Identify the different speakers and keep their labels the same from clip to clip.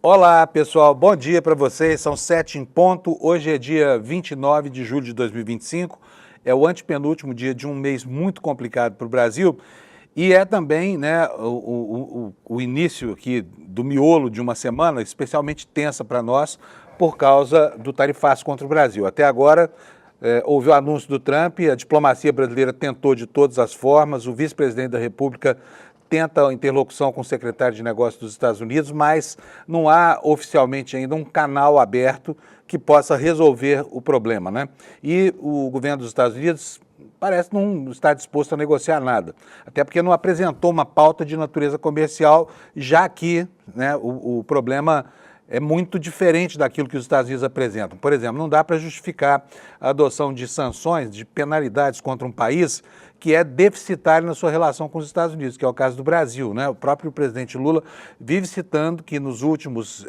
Speaker 1: Olá, pessoal. Bom dia para vocês. São 7 em ponto. Hoje é dia 29 de julho de 2025. É o antepenúltimo dia de um mês muito complicado para o Brasil e é também, né, o início aqui do miolo de uma semana especialmente tensa para nós por causa do tarifaço contra o Brasil. Até agora, houve o anúncio do Trump, a diplomacia brasileira tentou de todas as formas, o vice-presidente da República tenta a interlocução com o secretário de Negócios dos Estados Unidos, mas não há oficialmente ainda um canal aberto que possa resolver o problema, né? E o governo dos Estados Unidos parece não estar disposto a negociar nada, até porque não apresentou uma pauta de natureza comercial, já que, né, o problema é muito diferente daquilo que os Estados Unidos apresentam. Por exemplo, não dá para justificar a adoção de sanções, de penalidades contra um país que é deficitário na sua relação com os Estados Unidos, que é o caso do Brasil, né? O próprio presidente Lula vive citando que nos últimos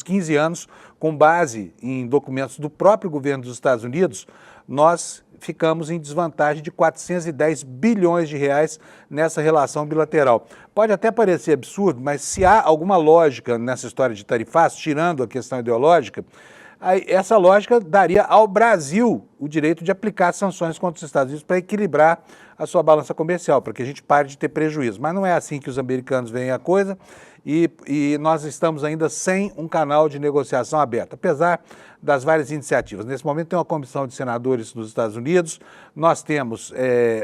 Speaker 1: 15 anos, com base em documentos do próprio governo dos Estados Unidos, nós ficamos em desvantagem de 410 bilhões de reais nessa relação bilateral. Pode até parecer absurdo, mas se há alguma lógica nessa história de tarifaço, tirando a questão ideológica, aí essa lógica daria ao Brasil o direito de aplicar sanções contra os Estados Unidos para equilibrar a sua balança comercial, para que a gente pare de ter prejuízo. Mas não é assim que os americanos veem a coisa e nós estamos ainda sem um canal de negociação aberto, apesar das várias iniciativas. Nesse momento tem uma comissão de senadores nos Estados Unidos, nós temos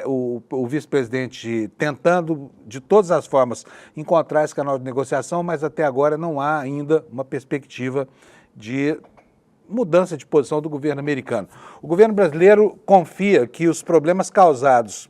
Speaker 1: o vice-presidente tentando de todas as formas encontrar esse canal de negociação, mas até agora não há ainda uma perspectiva de mudança de posição do governo americano. O governo brasileiro confia que os problemas causados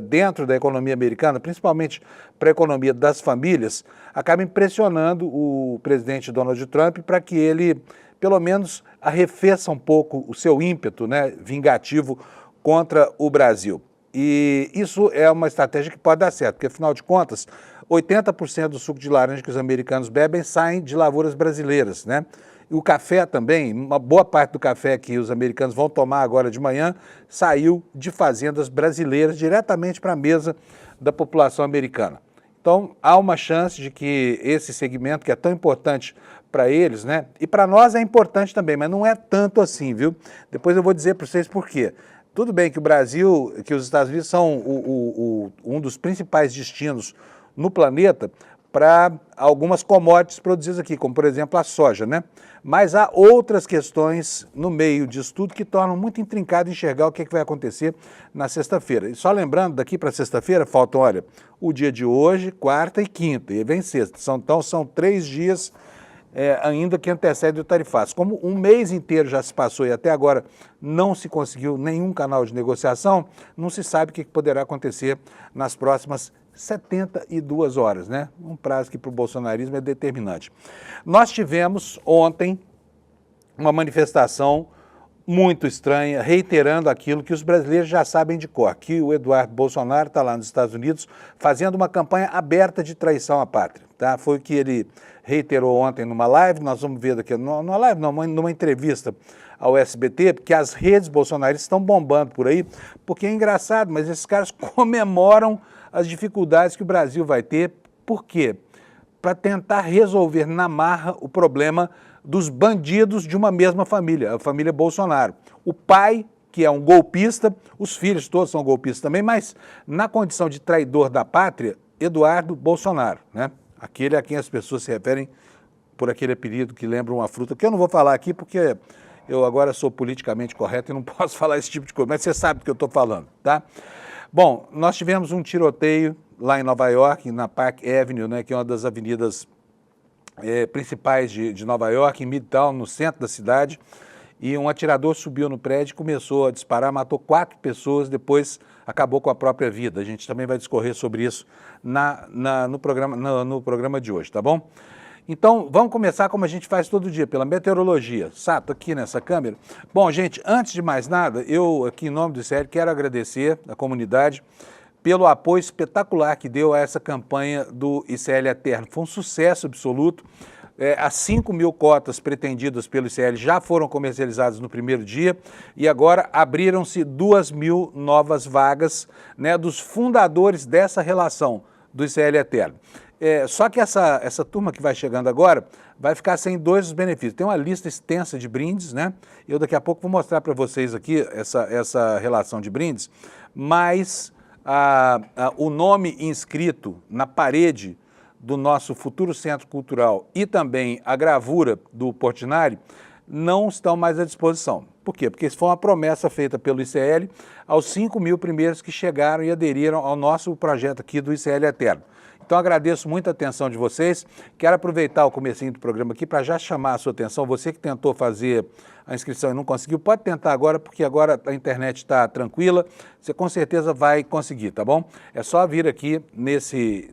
Speaker 1: dentro da economia americana, principalmente para a economia das famílias, acabem pressionando o presidente Donald Trump para que ele, pelo menos, arrefeça um pouco o seu ímpeto, né, vingativo contra o Brasil. E isso é uma estratégia que pode dar certo, porque, afinal de contas, 80% do suco de laranja que os americanos bebem saem de lavouras brasileiras, né? E o café também, uma boa parte do café que os americanos vão tomar agora de manhã saiu de fazendas brasileiras diretamente para a mesa da população americana. Então, há uma chance de que esse segmento, que é tão importante para eles, né? E para nós é importante também, mas não é tanto assim, viu? Depois eu vou dizer para vocês por quê. Tudo bem que o Brasil, que os Estados Unidos são um dos principais destinos no planeta para algumas commodities produzidas aqui, como por exemplo a soja, né? Mas há outras questões no meio disso tudo que tornam muito intrincado enxergar o que vai acontecer na sexta-feira. E só lembrando, daqui para sexta-feira faltam, olha, o dia de hoje, quarta e quinta, e vem sexta. Então são 3 dias ainda que antecedem o tarifaço. Como um mês inteiro já se passou e até agora não se conseguiu nenhum canal de negociação, não se sabe o que poderá acontecer nas próximas 72 horas, né? Um prazo que para o bolsonarismo é determinante. Nós tivemos ontem uma manifestação muito estranha, reiterando aquilo que os brasileiros já sabem de cor, que o Eduardo Bolsonaro está lá nos Estados Unidos fazendo uma campanha aberta de traição à pátria, tá? Foi o que ele reiterou ontem numa live, nós vamos ver daqui, numa live não, numa entrevista ao SBT, porque as redes bolsonaristas estão bombando por aí, porque é engraçado, mas esses caras comemoram as dificuldades que o Brasil vai ter. Por quê? Para tentar resolver na marra o problema dos bandidos de uma mesma família, a família Bolsonaro. O pai, que é um golpista, os filhos todos são golpistas também, mas na condição de traidor da pátria, Eduardo Bolsonaro, né? Aquele a quem as pessoas se referem por aquele apelido que lembra uma fruta, que eu não vou falar aqui porque eu agora sou politicamente correto e não posso falar esse tipo de coisa, mas você sabe do que eu estou falando, tá? Bom, nós tivemos um tiroteio lá em Nova York, na Park Avenue, né, que é uma das avenidas principais de Nova York, em Midtown, no centro da cidade, e um atirador subiu no prédio, começou a disparar, matou 4 pessoas, depois acabou com a própria vida. A gente também vai discorrer sobre isso no programa de hoje, tá bom? Então, vamos começar como a gente faz todo dia, pela meteorologia. Sato, aqui nessa câmera. Bom, gente, antes de mais nada, eu aqui em nome do ICL quero agradecer a comunidade pelo apoio espetacular que deu a essa campanha do ICL Eterno. Foi um sucesso absoluto. As 5.000 cotas pretendidas pelo ICL já foram comercializadas no primeiro dia e agora abriram-se 2.000 novas vagas, né, dos fundadores dessa relação do ICL Eterno. Só que essa turma que vai chegando agora vai ficar sem dois dos benefícios. Tem uma lista extensa de brindes, né? Eu daqui a pouco vou mostrar para vocês aqui essa relação de brindes, mas o nome inscrito na parede do nosso futuro centro cultural e também a gravura do Portinari não estão mais à disposição. Por quê? Porque isso foi uma promessa feita pelo ICL aos 5.000 primeiros que chegaram e aderiram ao nosso projeto aqui do ICL Eterno. Então agradeço muito a atenção de vocês, quero aproveitar o comecinho do programa aqui para já chamar a sua atenção, você que tentou fazer a inscrição e não conseguiu, pode tentar agora, porque agora a internet está tranquila, você com certeza vai conseguir, tá bom? É só vir aqui nesse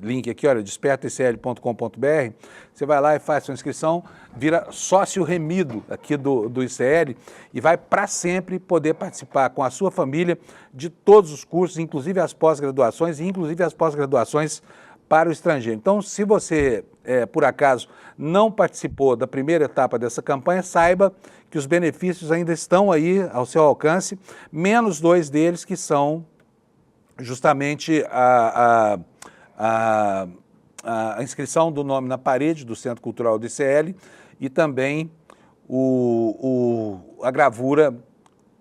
Speaker 1: link aqui, olha, despertaicl.com.br, você vai lá e faz sua inscrição, vira sócio remido aqui do ICL e vai para sempre poder participar com a sua família de todos os cursos, inclusive as pós-graduações e inclusive as pós-graduações para o estrangeiro. Então, se você, por acaso, não participou da primeira etapa dessa campanha, saiba que os benefícios ainda estão aí ao seu alcance, menos dois deles que são justamente a inscrição do nome na parede do Centro Cultural do ICL e também a gravura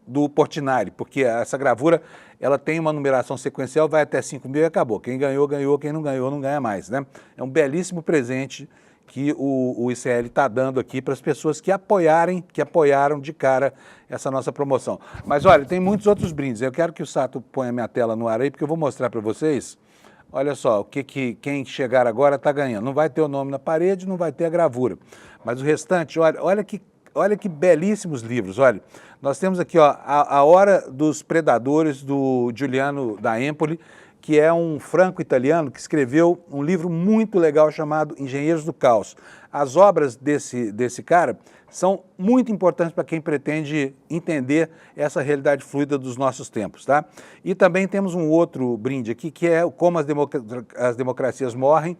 Speaker 1: do Portinari, porque essa gravura ela tem uma numeração sequencial, vai até 5.000 e acabou. Quem ganhou, ganhou, quem não ganhou, não ganha mais, né? É um belíssimo presente que o ICL está dando aqui para as pessoas que apoiaram de cara essa nossa promoção. Mas olha, tem muitos outros brindes. Eu quero que o Sato ponha minha tela no ar aí, porque eu vou mostrar para vocês. Olha só, quem chegar agora está ganhando. Não vai ter o nome na parede, não vai ter a gravura. Mas o restante, olha que belíssimos livros. Olha, nós temos aqui ó, a Hora dos Predadores, do Giuliano da Empoli, que é um franco-italiano que escreveu um livro muito legal chamado Engenheiros do Caos. As obras desse cara são muito importantes para quem pretende entender essa realidade fluida dos nossos tempos, tá? E também temos um outro brinde aqui, que é Como as Democracias Morrem,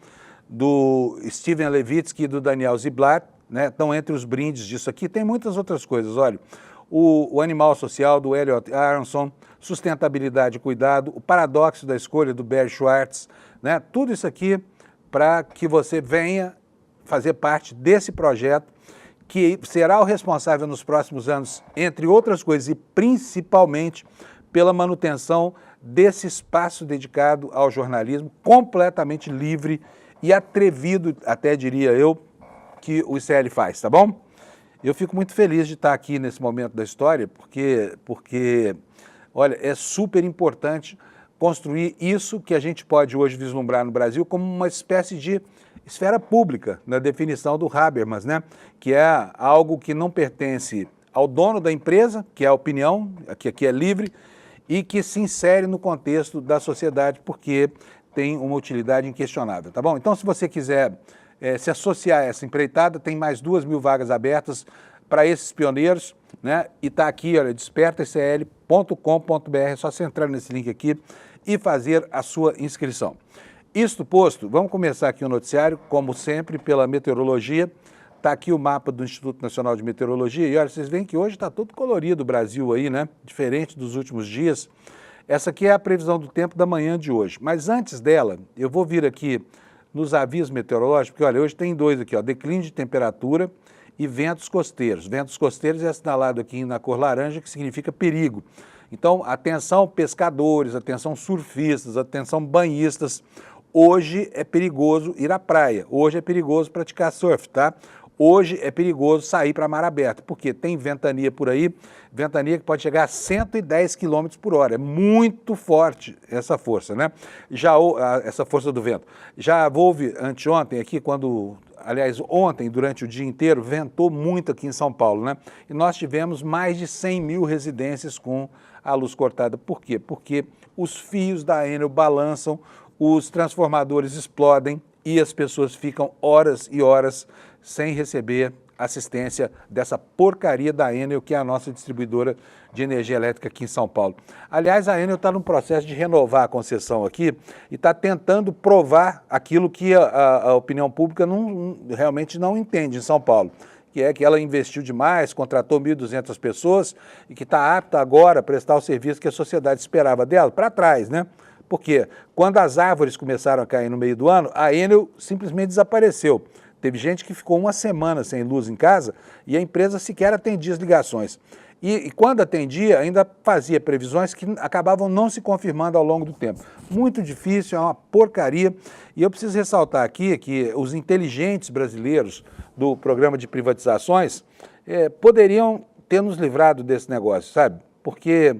Speaker 1: do Steven Levitsky e do Daniel Ziblatt, né? Estão entre os brindes disso aqui. Tem muitas outras coisas, olha. O Animal Social, do Elliot Aronson, Sustentabilidade e Cuidado, O Paradoxo da Escolha, do Barry Schwartz, né? Tudo isso aqui para que você venha fazer parte desse projeto que será o responsável nos próximos anos, entre outras coisas, e principalmente pela manutenção desse espaço dedicado ao jornalismo completamente livre e atrevido, até diria eu, que o ICL faz, tá bom? Eu fico muito feliz de estar aqui nesse momento da história, porque olha, é super importante construir isso que a gente pode hoje vislumbrar no Brasil como uma espécie de esfera pública, na definição do Habermas, né? Que é algo que não pertence ao dono da empresa, que é a opinião, que aqui é livre, e que se insere no contexto da sociedade, porque tem uma utilidade inquestionável, tá bom? Então, se você quiser se associar a essa empreitada, tem mais 2.000 vagas abertas para esses pioneiros, né? E está aqui, olha, despertaicl.com.br, é só você entrar nesse link aqui e fazer a sua inscrição. Isto posto, vamos começar aqui o noticiário, como sempre, pela meteorologia. Está aqui o mapa do Instituto Nacional de Meteorologia e olha, vocês veem que hoje está todo colorido o Brasil aí, né? Diferente dos últimos dias. Essa aqui é a previsão do tempo da manhã de hoje. Mas antes dela, eu vou vir aqui nos avisos meteorológicos, porque olha, hoje tem dois aqui, ó, declínio de temperatura e ventos costeiros. Ventos costeiros é assinalado aqui na cor laranja, que significa perigo. Então, atenção pescadores, atenção surfistas, atenção banhistas. Hoje é perigoso ir à praia, hoje é perigoso praticar surf, tá? Hoje é perigoso sair para mar aberto, porque tem ventania por aí, ventania que pode chegar a 110 km por hora. É muito forte essa força, né? Essa força do vento. Já houve anteontem aqui, aliás, ontem, durante o dia inteiro, ventou muito aqui em São Paulo, né? E nós tivemos mais de 100.000 residências com a luz cortada. Por quê? Porque os fios da Enel balançam, os transformadores explodem e as pessoas ficam horas e horas sem receber assistência dessa porcaria da Enel, que é a nossa distribuidora de energia elétrica aqui em São Paulo. Aliás, a Enel está num processo de renovar a concessão aqui e está tentando provar aquilo que a opinião pública realmente não entende em São Paulo, que é que ela investiu demais, contratou 1.200 pessoas e que está apta agora a prestar o serviço que a sociedade esperava dela, para trás, né? Porque quando as árvores começaram a cair no meio do ano, a Enel simplesmente desapareceu. Teve gente que ficou uma semana sem luz em casa e a empresa sequer atendia as ligações. E quando atendia, ainda fazia previsões que acabavam não se confirmando ao longo do tempo. Muito difícil, é uma porcaria. E eu preciso ressaltar aqui que os inteligentes brasileiros do programa de privatizações poderiam ter nos livrado desse negócio, sabe? Porque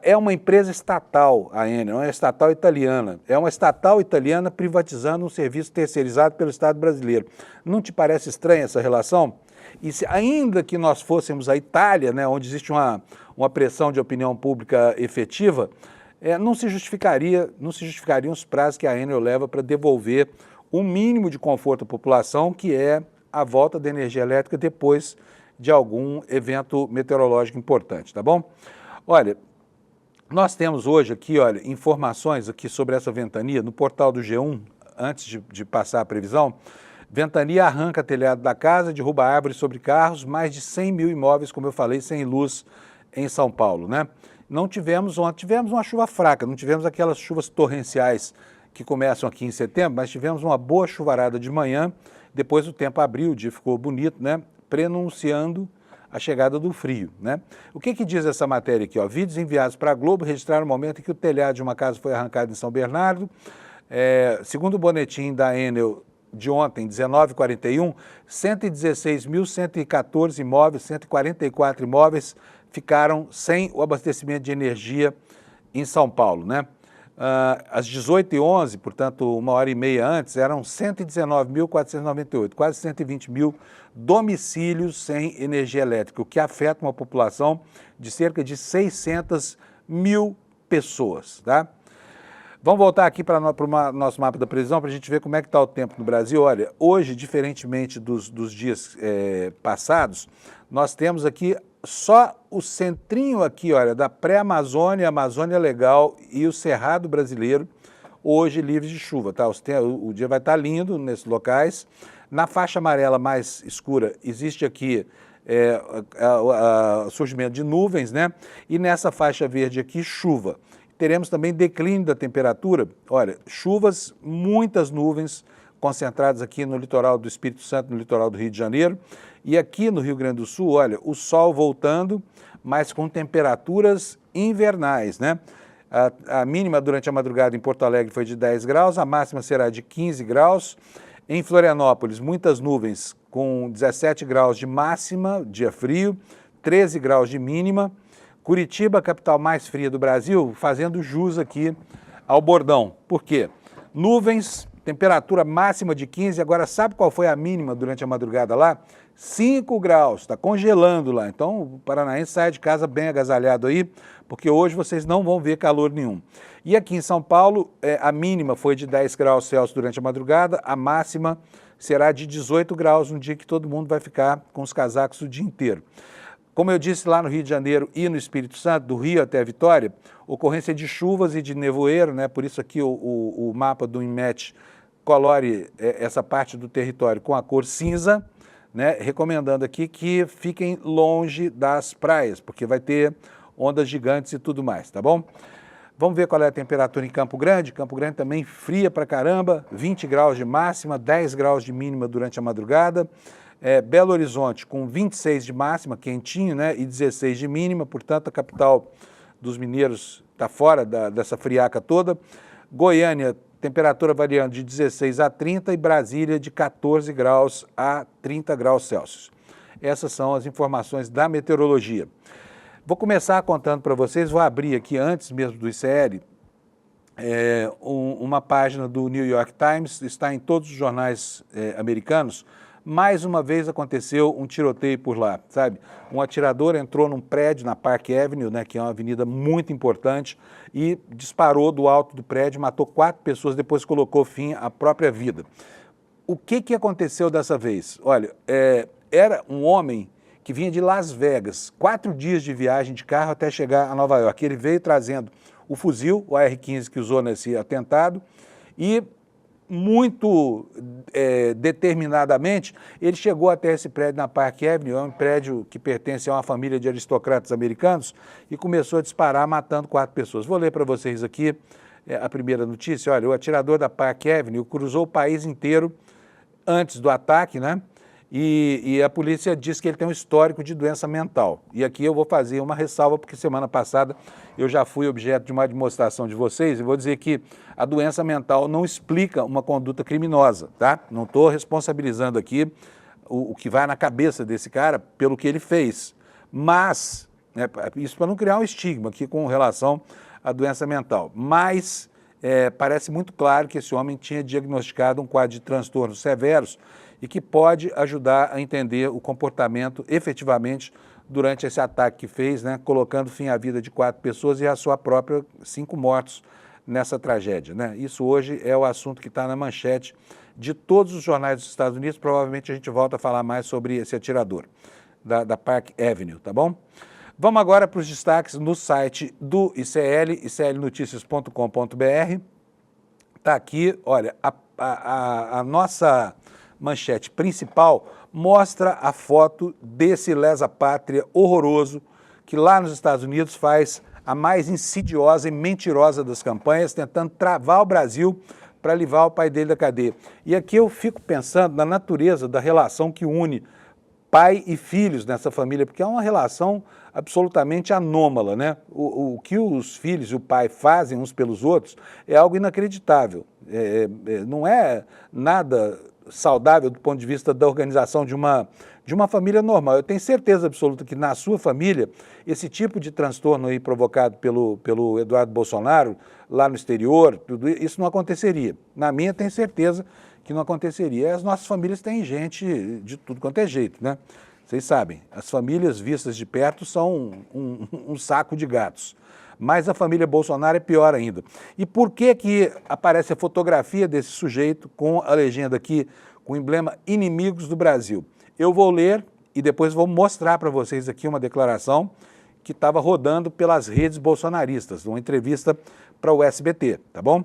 Speaker 1: é uma empresa estatal, a Enel, é uma estatal italiana. É uma estatal italiana privatizando um serviço terceirizado pelo Estado brasileiro. Não te parece estranha essa relação? E ainda que nós fôssemos a Itália, né, onde existe uma pressão de opinião pública efetiva, não se justificariam os prazos que a Enel leva para devolver o mínimo de conforto à população, que é a volta da energia elétrica depois de algum evento meteorológico importante, tá bom? Olha, nós temos hoje aqui, olha, informações aqui sobre essa ventania no portal do G1, antes de passar a previsão. Ventania arranca telhado da casa, derruba árvores sobre carros, mais de 100 mil imóveis, como eu falei, sem luz em São Paulo, né? Não tivemos ontem, tivemos uma chuva fraca, não tivemos aquelas chuvas torrenciais que começam aqui em setembro, mas tivemos uma boa chuvarada de manhã, depois o tempo abriu, o dia ficou bonito, né? Prenunciando a chegada do frio, né? O que diz essa matéria aqui, ó? Vídeos enviados para a Globo registraram o momento em que o telhado de uma casa foi arrancado em São Bernardo. Segundo o boletim da Enel de ontem, 19h41, 116.114 imóveis, 144 imóveis ficaram sem o abastecimento de energia em São Paulo, né? Às 18h11, portanto, uma hora e meia antes, eram 119.498, quase 120 mil domicílios sem energia elétrica, o que afeta uma população de cerca de 600 mil pessoas, tá? Vamos voltar aqui para o nosso mapa da previsão para a gente ver como é que está o tempo no Brasil. Olha, hoje, diferentemente dos dias passados, nós temos aqui só o centrinho aqui, olha, da pré-Amazônia, Amazônia Legal e o Cerrado Brasileiro, hoje livres de chuva, tá? O dia vai estar lindo nesses locais. Na faixa amarela mais escura existe aqui surgimento de nuvens, né? E nessa faixa verde aqui, chuva. Teremos também declínio da temperatura, olha, chuvas, muitas nuvens concentradas aqui no litoral do Espírito Santo, no litoral do Rio de Janeiro, e aqui no Rio Grande do Sul, olha, o sol voltando, mas com temperaturas invernais, né? A mínima durante a madrugada em Porto Alegre foi de 10 graus, a máxima será de 15 graus. Em Florianópolis, muitas nuvens com 17 graus de máxima, dia frio, 13 graus de mínima. Curitiba, capital mais fria do Brasil, fazendo jus aqui ao bordão. Por quê? Nuvens, temperatura máxima de 15, agora sabe qual foi a mínima durante a madrugada lá? 5 graus, está congelando lá. Então o paranaense sai de casa bem agasalhado aí, porque hoje vocês não vão ver calor nenhum. E aqui em São Paulo, a mínima foi de 10 graus Celsius durante a madrugada, a máxima será de 18 graus, um dia que todo mundo vai ficar com os casacos o dia inteiro. Como eu disse lá no Rio de Janeiro e no Espírito Santo, do Rio até a Vitória, ocorrência de chuvas e de nevoeiro, né? Por isso aqui o mapa do INMET colore essa parte do território com a cor cinza, né? Recomendando aqui que fiquem longe das praias, porque vai ter ondas gigantes e tudo mais, tá bom? Vamos ver qual é a temperatura em Campo Grande. Campo Grande também fria pra caramba, 20 graus de máxima, 10 graus de mínima durante a madrugada. Belo Horizonte com 26 de máxima, quentinho, né, e 16 de mínima, portanto a capital dos mineiros está fora dessa friaca toda. Goiânia, temperatura variando de 16 a 30 e Brasília de 14 graus a 30 graus Celsius. Essas são as informações da meteorologia. Vou começar contando para vocês, vou abrir aqui antes mesmo do ICL, uma página do New York Times, está em todos os jornais americanos. Mais uma vez aconteceu um tiroteio por lá, sabe? Um atirador entrou num prédio na Park Avenue, né, que é uma avenida muito importante, e disparou do alto do prédio, matou 4 pessoas, depois colocou fim à própria vida. O que aconteceu dessa vez? Olha, era um homem que vinha de Las Vegas, 4 dias de viagem de carro até chegar a Nova York. Ele veio trazendo o fuzil, o AR-15 que usou nesse atentado, e muito determinadamente, ele chegou até esse prédio na Park Avenue, é um prédio que pertence a uma família de aristocratas americanos, e começou a disparar, matando 4 pessoas. Vou ler para vocês aqui a primeira notícia, olha, o atirador da Park Avenue cruzou o país inteiro antes do ataque, né? E a polícia diz que ele tem um histórico de doença mental. E aqui eu vou fazer uma ressalva, porque semana passada eu já fui objeto de uma demonstração de vocês, e vou dizer que a doença mental não explica uma conduta criminosa, tá? Não estou responsabilizando aqui o que vai na cabeça desse cara pelo que ele fez. Mas, né, isso para não criar um estigma aqui com relação à doença mental. Mas parece muito claro que esse homem tinha diagnosticado um quadro de transtornos severos e que pode ajudar a entender o comportamento efetivamente durante esse ataque que fez, né, colocando fim à vida de 4 pessoas e a sua própria 5 mortos nessa tragédia, né? Isso hoje é o assunto que está na manchete de todos os jornais dos Estados Unidos. Provavelmente a gente volta a falar mais sobre esse atirador da Park Avenue, tá bom? Vamos agora para os destaques no site do ICL, iclnoticias.com.br. Está aqui, olha, a nossa manchete principal mostra a foto desse lesa-pátria horroroso que lá nos Estados Unidos faz a mais insidiosa e mentirosa das campanhas, tentando travar o Brasil para livrar o pai dele da cadeia. E aqui eu fico pensando na natureza da relação que une pai e filhos nessa família, porque é uma relação absolutamente anômala, né? O que os filhos e o pai fazem uns pelos outros é algo inacreditável. Não é nada saudável do ponto de vista da organização de uma família normal. Eu tenho certeza absoluta que na sua família, esse tipo de transtorno aí provocado pelo Eduardo Bolsonaro, lá no exterior, tudo isso não aconteceria. Na minha, tenho certeza que não aconteceria. As nossas famílias têm gente de tudo quanto é jeito, né? Vocês sabem, as famílias vistas de perto são um saco de gatos. Mas a família Bolsonaro é pior ainda. E por que aparece a fotografia desse sujeito com a legenda aqui, com o emblema Inimigos do Brasil? Eu vou ler e depois vou mostrar para vocês aqui uma declaração que estava rodando pelas redes bolsonaristas, uma entrevista para o SBT, tá bom?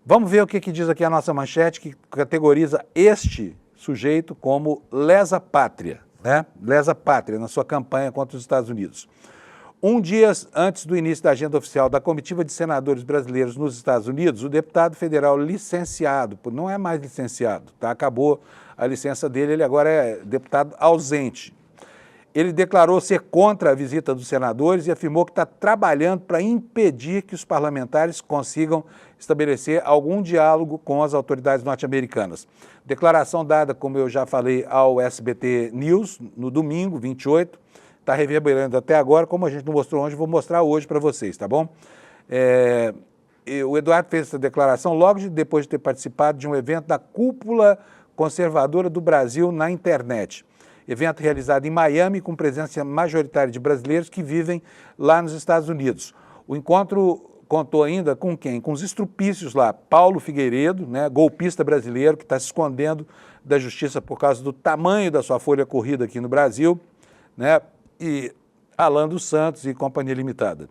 Speaker 1: Vamos ver o que diz aqui a nossa manchete, que categoriza este sujeito como lesa-pátria, né? Lesa-pátria na sua campanha contra os Estados Unidos. Um dia antes do início da agenda oficial da comitiva de senadores brasileiros nos Estados Unidos, o deputado federal licenciado, não é mais licenciado, tá? Acabou a licença dele, ele agora é deputado ausente. Ele declarou ser contra a visita dos senadores e afirmou que está trabalhando para impedir que os parlamentares consigam estabelecer algum diálogo com as autoridades norte-americanas. Declaração dada, como eu já falei, ao SBT News no domingo, 28, está reverberando até agora, como a gente não mostrou ontem, vou mostrar hoje para vocês, tá bom? O Eduardo fez essa declaração logo depois de ter participado de um evento da Cúpula Conservadora do Brasil na internet. Evento realizado em Miami com presença majoritária de brasileiros que vivem lá nos Estados Unidos. O encontro contou ainda com quem? Com os estrupícios lá, Paulo Figueiredo, né, golpista brasileiro que está se escondendo da justiça por causa do tamanho da sua folha corrida aqui no Brasil, né, e Alan dos Santos e Companhia Limitada.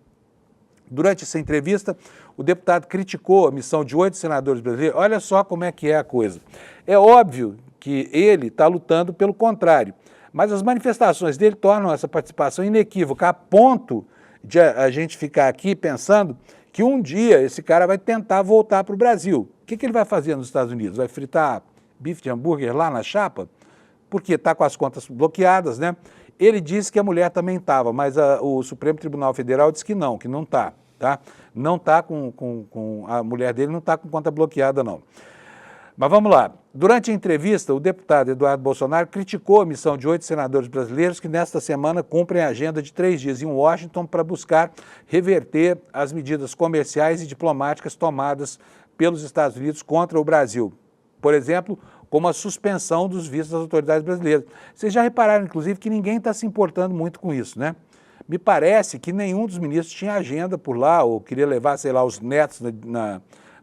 Speaker 1: Durante essa entrevista, o deputado criticou a missão de 8 senadores brasileiros. Olha só como é que é a coisa. É óbvio que ele está lutando pelo contrário, mas as manifestações dele tornam essa participação inequívoca, a ponto de a gente ficar aqui pensando que um dia esse cara vai tentar voltar para o Brasil. O que ele vai fazer nos Estados Unidos? Vai fritar bife de hambúrguer lá na chapa? Porque está com as contas bloqueadas, né? Ele disse que a mulher também estava, mas o Supremo Tribunal Federal disse que não está, tá? Não está a mulher dele não está com conta bloqueada, não. Mas vamos lá. Durante a entrevista, o deputado Eduardo Bolsonaro criticou a missão de 8 senadores brasileiros que nesta semana cumprem a agenda de 3 dias em Washington para buscar reverter as medidas comerciais e diplomáticas tomadas pelos Estados Unidos contra o Brasil. Por exemplo, como a suspensão dos vistos das autoridades brasileiras. Vocês já repararam, inclusive, que ninguém está se importando muito com isso, né? Me parece que nenhum dos ministros tinha agenda por lá ou queria levar, sei lá, os netos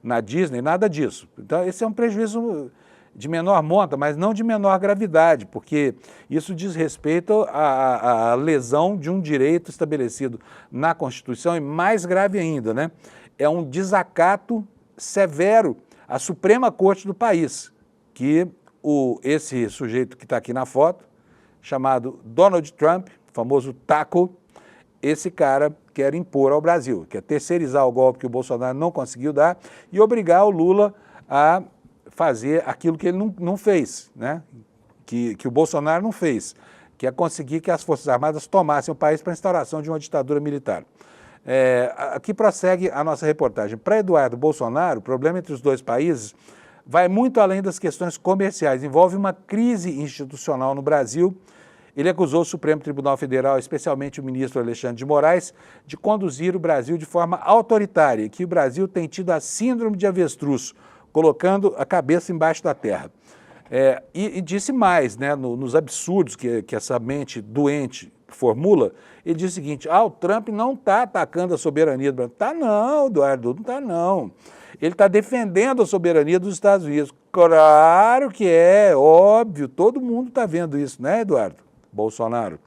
Speaker 1: na Disney, nada disso. Então, esse é um prejuízo de menor monta, mas não de menor gravidade, porque isso diz respeito à lesão de um direito estabelecido na Constituição e mais grave ainda, né? É um desacato severo à Suprema Corte do país, que esse sujeito que está aqui na foto, chamado Donald Trump, famoso Taco, esse cara quer impor ao Brasil, quer terceirizar o golpe que o Bolsonaro não conseguiu dar e obrigar o Lula a fazer aquilo que ele não fez, né? Que o Bolsonaro não fez, que é conseguir que as Forças Armadas tomassem o país para a instauração de uma ditadura militar. Aqui prossegue a nossa reportagem. Para Eduardo Bolsonaro, o problema entre os dois países vai muito além das questões comerciais, envolve uma crise institucional no Brasil. Ele acusou o Supremo Tribunal Federal, especialmente o ministro Alexandre de Moraes, de conduzir o Brasil de forma autoritária, que o Brasil tem tido a síndrome de avestruz, colocando a cabeça embaixo da terra. E disse mais, né, nos absurdos que essa mente doente formula, ele diz o seguinte: o Trump não está atacando a soberania do Brasil. Tá não, Eduardo, não está não. Ele está defendendo a soberania dos Estados Unidos. Claro que é, óbvio, todo mundo está vendo isso, né, Eduardo Bolsonaro?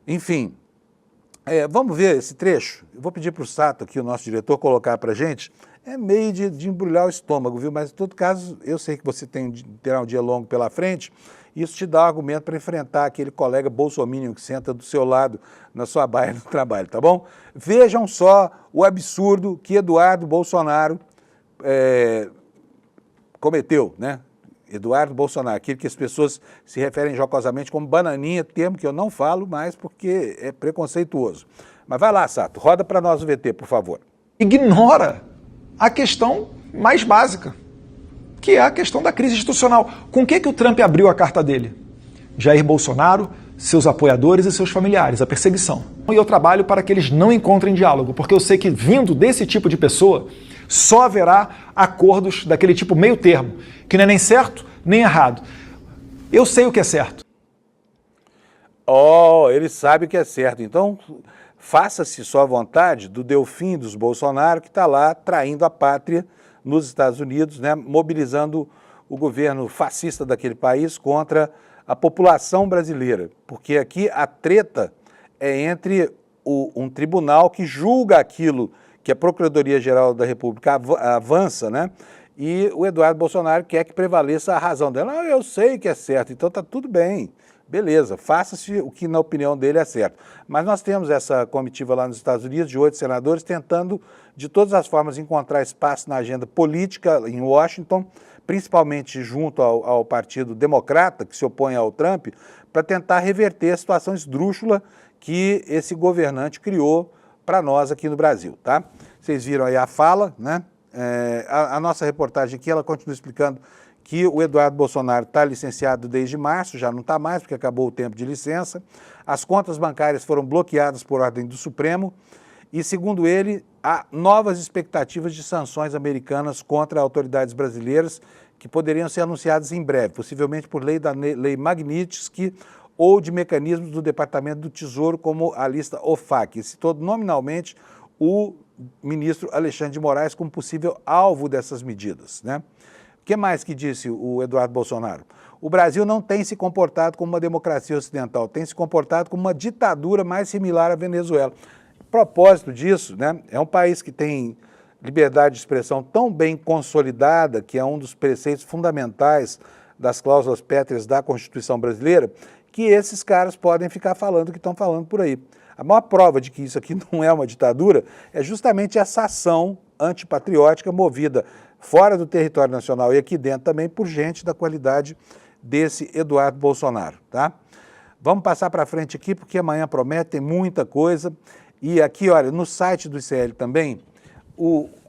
Speaker 1: Enfim, vamos ver esse trecho? Eu vou pedir para o Sato aqui, o nosso diretor, colocar para a gente. É meio de embrulhar o estômago, viu? Mas, em todo caso, eu sei que você terá um dia longo pela frente, isso te dá um argumento para enfrentar aquele colega bolsominion que senta do seu lado na sua baia no trabalho, tá bom? Vejam só o absurdo que Eduardo Bolsonaro cometeu, né? Eduardo Bolsonaro, aquele que as pessoas se referem jocosamente como bananinha, termo que eu não falo mais porque é preconceituoso. Mas vai lá, Sato, roda para nós o VT, por favor.
Speaker 2: Ignora a questão mais básica, que é a questão da crise institucional. Com o que o Trump abriu a carta dele? Jair Bolsonaro, seus apoiadores e seus familiares, a perseguição. E eu trabalho para que eles não encontrem diálogo, porque eu sei que vindo desse tipo de pessoa, só haverá acordos daquele tipo meio termo, que não é nem certo nem errado. Eu sei o que é certo.
Speaker 1: Ele sabe o que é certo. Então, faça-se sua vontade do Delfim dos Bolsonaro, que está lá traindo a pátria nos Estados Unidos, né, mobilizando o governo fascista daquele país contra a população brasileira. Porque aqui a treta é entre um tribunal que julga aquilo que a Procuradoria-Geral da República avança, né? E o Eduardo Bolsonaro quer que prevaleça a razão dela. Não, eu sei que é certo, então está tudo bem. Beleza, faça-se o que na opinião dele é certo. Mas nós temos essa comitiva lá nos Estados Unidos de 8 senadores tentando de todas as formas encontrar espaço na agenda política em Washington, principalmente junto ao Partido Democrata, que se opõe ao Trump, para tentar reverter a situação esdrúxula que esse governante criou para nós aqui no Brasil, tá? Vocês viram aí a fala, né? A nossa reportagem aqui, ela continua explicando que o Eduardo Bolsonaro está licenciado desde março, já não está mais porque acabou o tempo de licença. As contas bancárias foram bloqueadas por ordem do Supremo e, segundo ele, há novas expectativas de sanções americanas contra autoridades brasileiras que poderiam ser anunciadas em breve, possivelmente por lei Magnitsky ou de mecanismos do Departamento do Tesouro, como a lista OFAC. Citou nominalmente o ministro Alexandre de Moraes como possível alvo dessas medidas, né? O que mais que disse o Eduardo Bolsonaro? O Brasil não tem se comportado como uma democracia ocidental, tem se comportado como uma ditadura mais similar à Venezuela. A propósito disso, né, é um país que tem liberdade de expressão tão bem consolidada, que é um dos preceitos fundamentais das cláusulas pétreas da Constituição brasileira, que esses caras podem ficar falando o que estão falando por aí. A maior prova de que isso aqui não é uma ditadura é justamente essa ação antipatriótica movida fora do território nacional e aqui dentro também por gente da qualidade desse Eduardo Bolsonaro, tá? Vamos passar para frente aqui porque amanhã promete, tem muita coisa. E aqui, olha, no site do ICL também,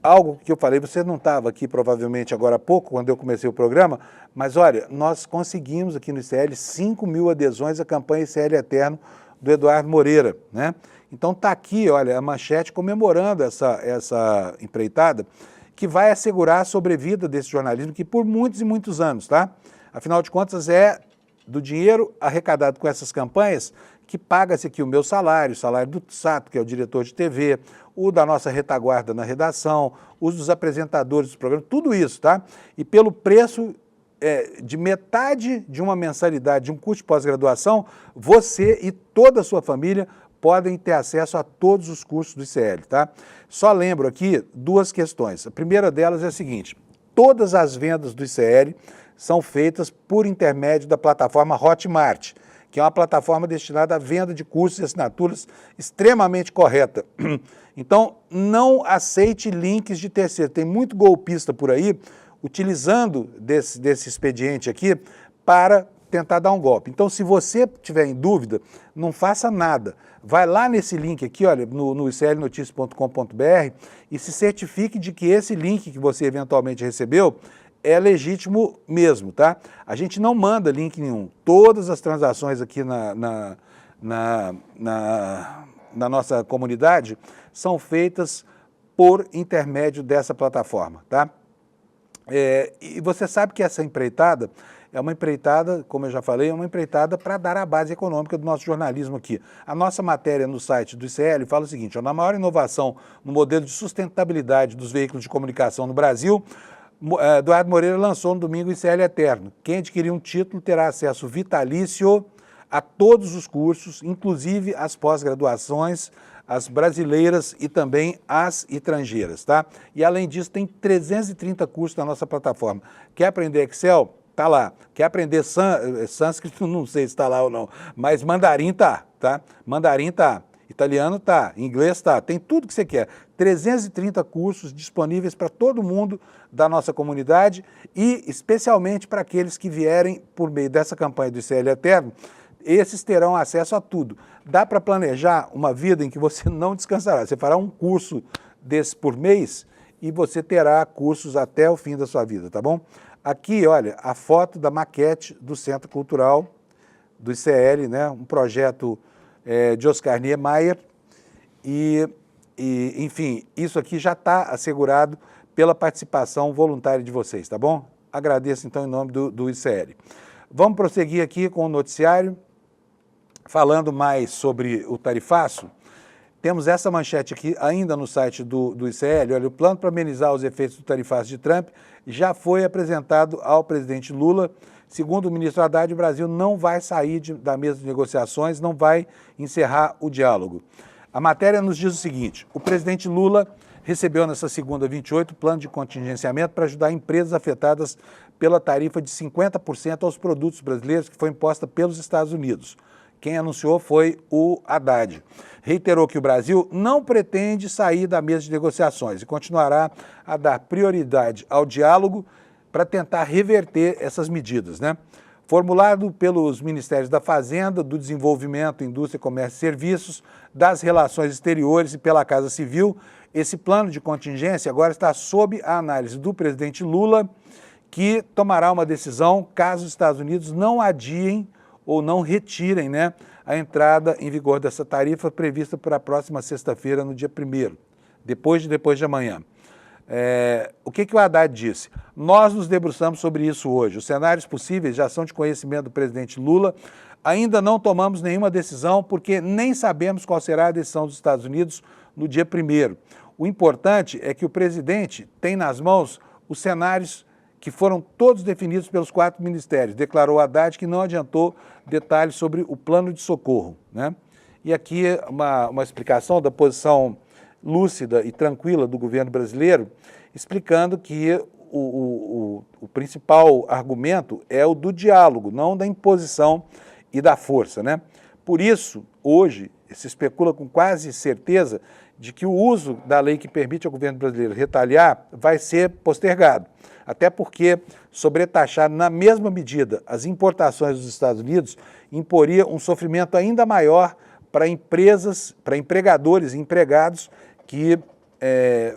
Speaker 1: algo que eu falei, você não estava aqui provavelmente agora há pouco, quando eu comecei o programa, mas olha, nós conseguimos aqui no ICL 5.000 adesões à campanha ICL Eterno do Eduardo Moreira, né? Então tá aqui, olha, a manchete comemorando essa empreitada, que vai assegurar a sobrevida desse jornalismo, que por muitos e muitos anos, tá? Afinal de contas, é do dinheiro arrecadado com essas campanhas que paga-se aqui o meu salário, o salário do Sato, que é o diretor de TV, o da nossa retaguarda na redação, os dos apresentadores dos programas, tudo isso, tá? E pelo preço de metade de uma mensalidade de um curso de pós-graduação, você e toda a sua família podem ter acesso a todos os cursos do ICL, tá? Só lembro aqui duas questões. A primeira delas é a seguinte: todas as vendas do ICL são feitas por intermédio da plataforma Hotmart, que é uma plataforma destinada à venda de cursos e assinaturas extremamente correta. Então, não aceite links de terceiro. Tem muito golpista por aí utilizando desse expediente aqui para tentar dar um golpe. Então, se você tiver em dúvida, não faça nada. Vai lá nesse link aqui, olha, no iclnoticias.com.br e se certifique de que esse link que você eventualmente recebeu é legítimo mesmo, tá? A gente não manda link nenhum. Todas as transações aqui na nossa comunidade são feitas por intermédio dessa plataforma, tá? E você sabe que essa empreitada é uma empreitada, como eu já falei, é uma empreitada para dar a base econômica do nosso jornalismo aqui. A nossa matéria no site do ICL fala o seguinte, na maior inovação no modelo de sustentabilidade dos veículos de comunicação no Brasil, Eduardo Moreira lançou no domingo o ICL Eterno. Quem adquirir um título terá acesso vitalício a todos os cursos, inclusive as pós-graduações, as brasileiras e também as estrangeiras, tá? E além disso, tem 330 cursos na nossa plataforma. Quer aprender Excel? Tá lá. Quer aprender sânscrito? Não sei se está lá ou não, mas mandarim tá? Mandarim tá. Italiano tá, inglês tá, tem tudo que você quer. 330 cursos disponíveis para todo mundo da nossa comunidade e especialmente para aqueles que vierem por meio dessa campanha do ICL Eterno, esses terão acesso a tudo. Dá para planejar uma vida em que você não descansará. Você fará um curso desse por mês e você terá cursos até o fim da sua vida, tá bom? Aqui, olha, a foto da maquete do Centro Cultural do ICL, né? Um projeto de Oscar Niemeyer e, enfim, isso aqui já está assegurado pela participação voluntária de vocês, tá bom? Agradeço, então, em nome do ICL. Vamos prosseguir aqui com o noticiário, falando mais sobre o tarifaço. Temos essa manchete aqui ainda no site do ICL, olha, o plano para amenizar os efeitos do tarifaço de Trump já foi apresentado ao presidente Lula. Segundo o ministro Haddad, o Brasil não vai sair da mesa de negociações, não vai encerrar o diálogo. A matéria nos diz o seguinte, o presidente Lula recebeu nessa segunda 28 o plano de contingenciamento para ajudar empresas afetadas pela tarifa de 50% aos produtos brasileiros que foi imposta pelos Estados Unidos. Quem anunciou foi o Haddad. Reiterou que o Brasil não pretende sair da mesa de negociações e continuará a dar prioridade ao diálogo para tentar reverter essas medidas, né? Formulado pelos Ministérios da Fazenda, do Desenvolvimento, Indústria, Comércio e Serviços, das Relações Exteriores e pela Casa Civil, esse plano de contingência agora está sob a análise do presidente Lula, que tomará uma decisão caso os Estados Unidos não adiem ou não retirem, né, a entrada em vigor dessa tarifa prevista para a próxima sexta-feira, no dia 1º, depois de amanhã. O que o Haddad disse? Nós nos debruçamos sobre isso hoje. Os cenários possíveis já são de conhecimento do presidente Lula. Ainda não tomamos nenhuma decisão porque nem sabemos qual será a decisão dos Estados Unidos no dia 1º. O importante é que o presidente tem nas mãos os cenários que foram todos definidos pelos 4 ministérios. Declarou Haddad que não adiantou detalhes sobre o plano de socorro, né? E aqui uma explicação da posição lúcida e tranquila do governo brasileiro, explicando que o principal argumento é o do diálogo, não da imposição e da força, né? Por isso, hoje, se especula com quase certeza de que o uso da lei que permite ao governo brasileiro retaliar vai ser postergado. Até porque sobretaxar na mesma medida as importações dos Estados Unidos imporia um sofrimento ainda maior para empresas, para empregadores e empregados que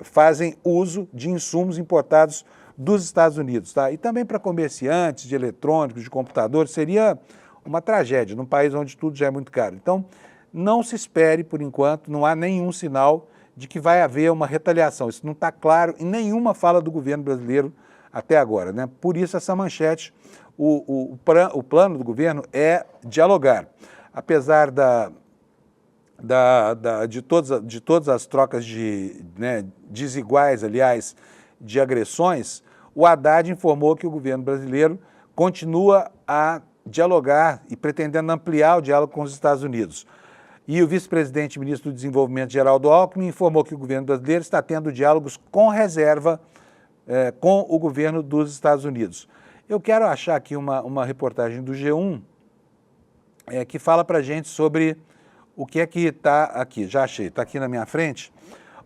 Speaker 1: fazem uso de insumos importados dos Estados Unidos, tá? E também para comerciantes de eletrônicos, de computadores, seria uma tragédia num país onde tudo já é muito caro. Então, não se espere, por enquanto, não há nenhum sinal de que vai haver uma retaliação. Isso não está claro em nenhuma fala do governo brasileiro até agora, né? Por isso essa manchete, o plano do governo é dialogar. Apesar de todas as trocas desiguais, aliás, de agressões, o Haddad informou que o governo brasileiro continua a dialogar e pretendendo ampliar o diálogo com os Estados Unidos. E o vice-presidente e ministro do Desenvolvimento, Geraldo Alckmin, informou que o governo brasileiro está tendo diálogos com reserva com o governo dos Estados Unidos. Eu quero achar aqui uma reportagem do G1 que fala para a gente sobre o que é que está aqui. Já achei, está aqui na minha frente.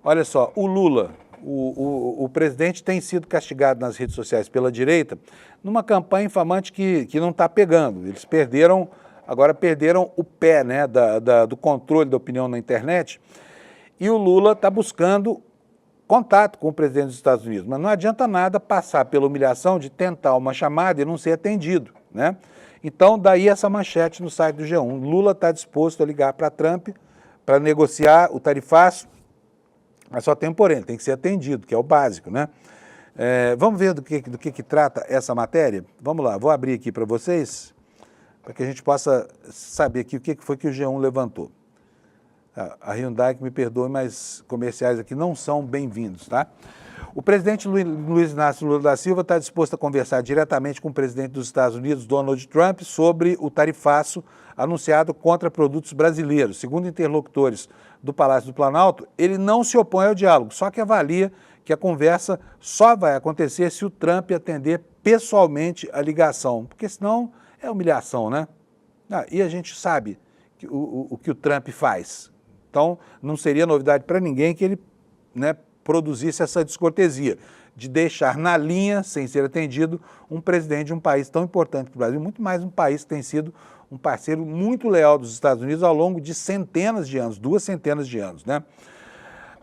Speaker 1: Olha só, o Lula, o presidente tem sido castigado nas redes sociais pela direita numa campanha infamante que não está pegando. Eles agora perderam o pé, né, do controle da opinião na internet, e o Lula está buscando contato com o presidente dos Estados Unidos, mas não adianta nada passar pela humilhação de tentar uma chamada e não ser atendido, né? Então, daí essa manchete no site do G1. Lula está disposto a ligar para Trump para negociar o tarifaço, mas só tem um porém, tem que ser atendido, que é o básico, né? Vamos ver do que trata essa matéria? Vamos lá, vou abrir aqui para vocês, para que a gente possa saber aqui o que foi que o G1 levantou. A Hyundai, que me perdoe, mas comerciais aqui não são bem-vindos, tá? O presidente Luiz Inácio Lula da Silva está disposto a conversar diretamente com o presidente dos Estados Unidos, Donald Trump, sobre o tarifaço anunciado contra produtos brasileiros. Segundo interlocutores do Palácio do Planalto, ele não se opõe ao diálogo, só que avalia que a conversa só vai acontecer se o Trump atender pessoalmente a ligação, porque senão é humilhação, né? E a gente sabe o que o Trump faz. Então, não seria novidade para ninguém que ele, né, produzisse essa descortesia de deixar na linha, sem ser atendido, um presidente de um país tão importante para o Brasil, muito mais um país que tem sido um parceiro muito leal dos Estados Unidos ao longo de centenas de anos, 2 centenas de anos, né?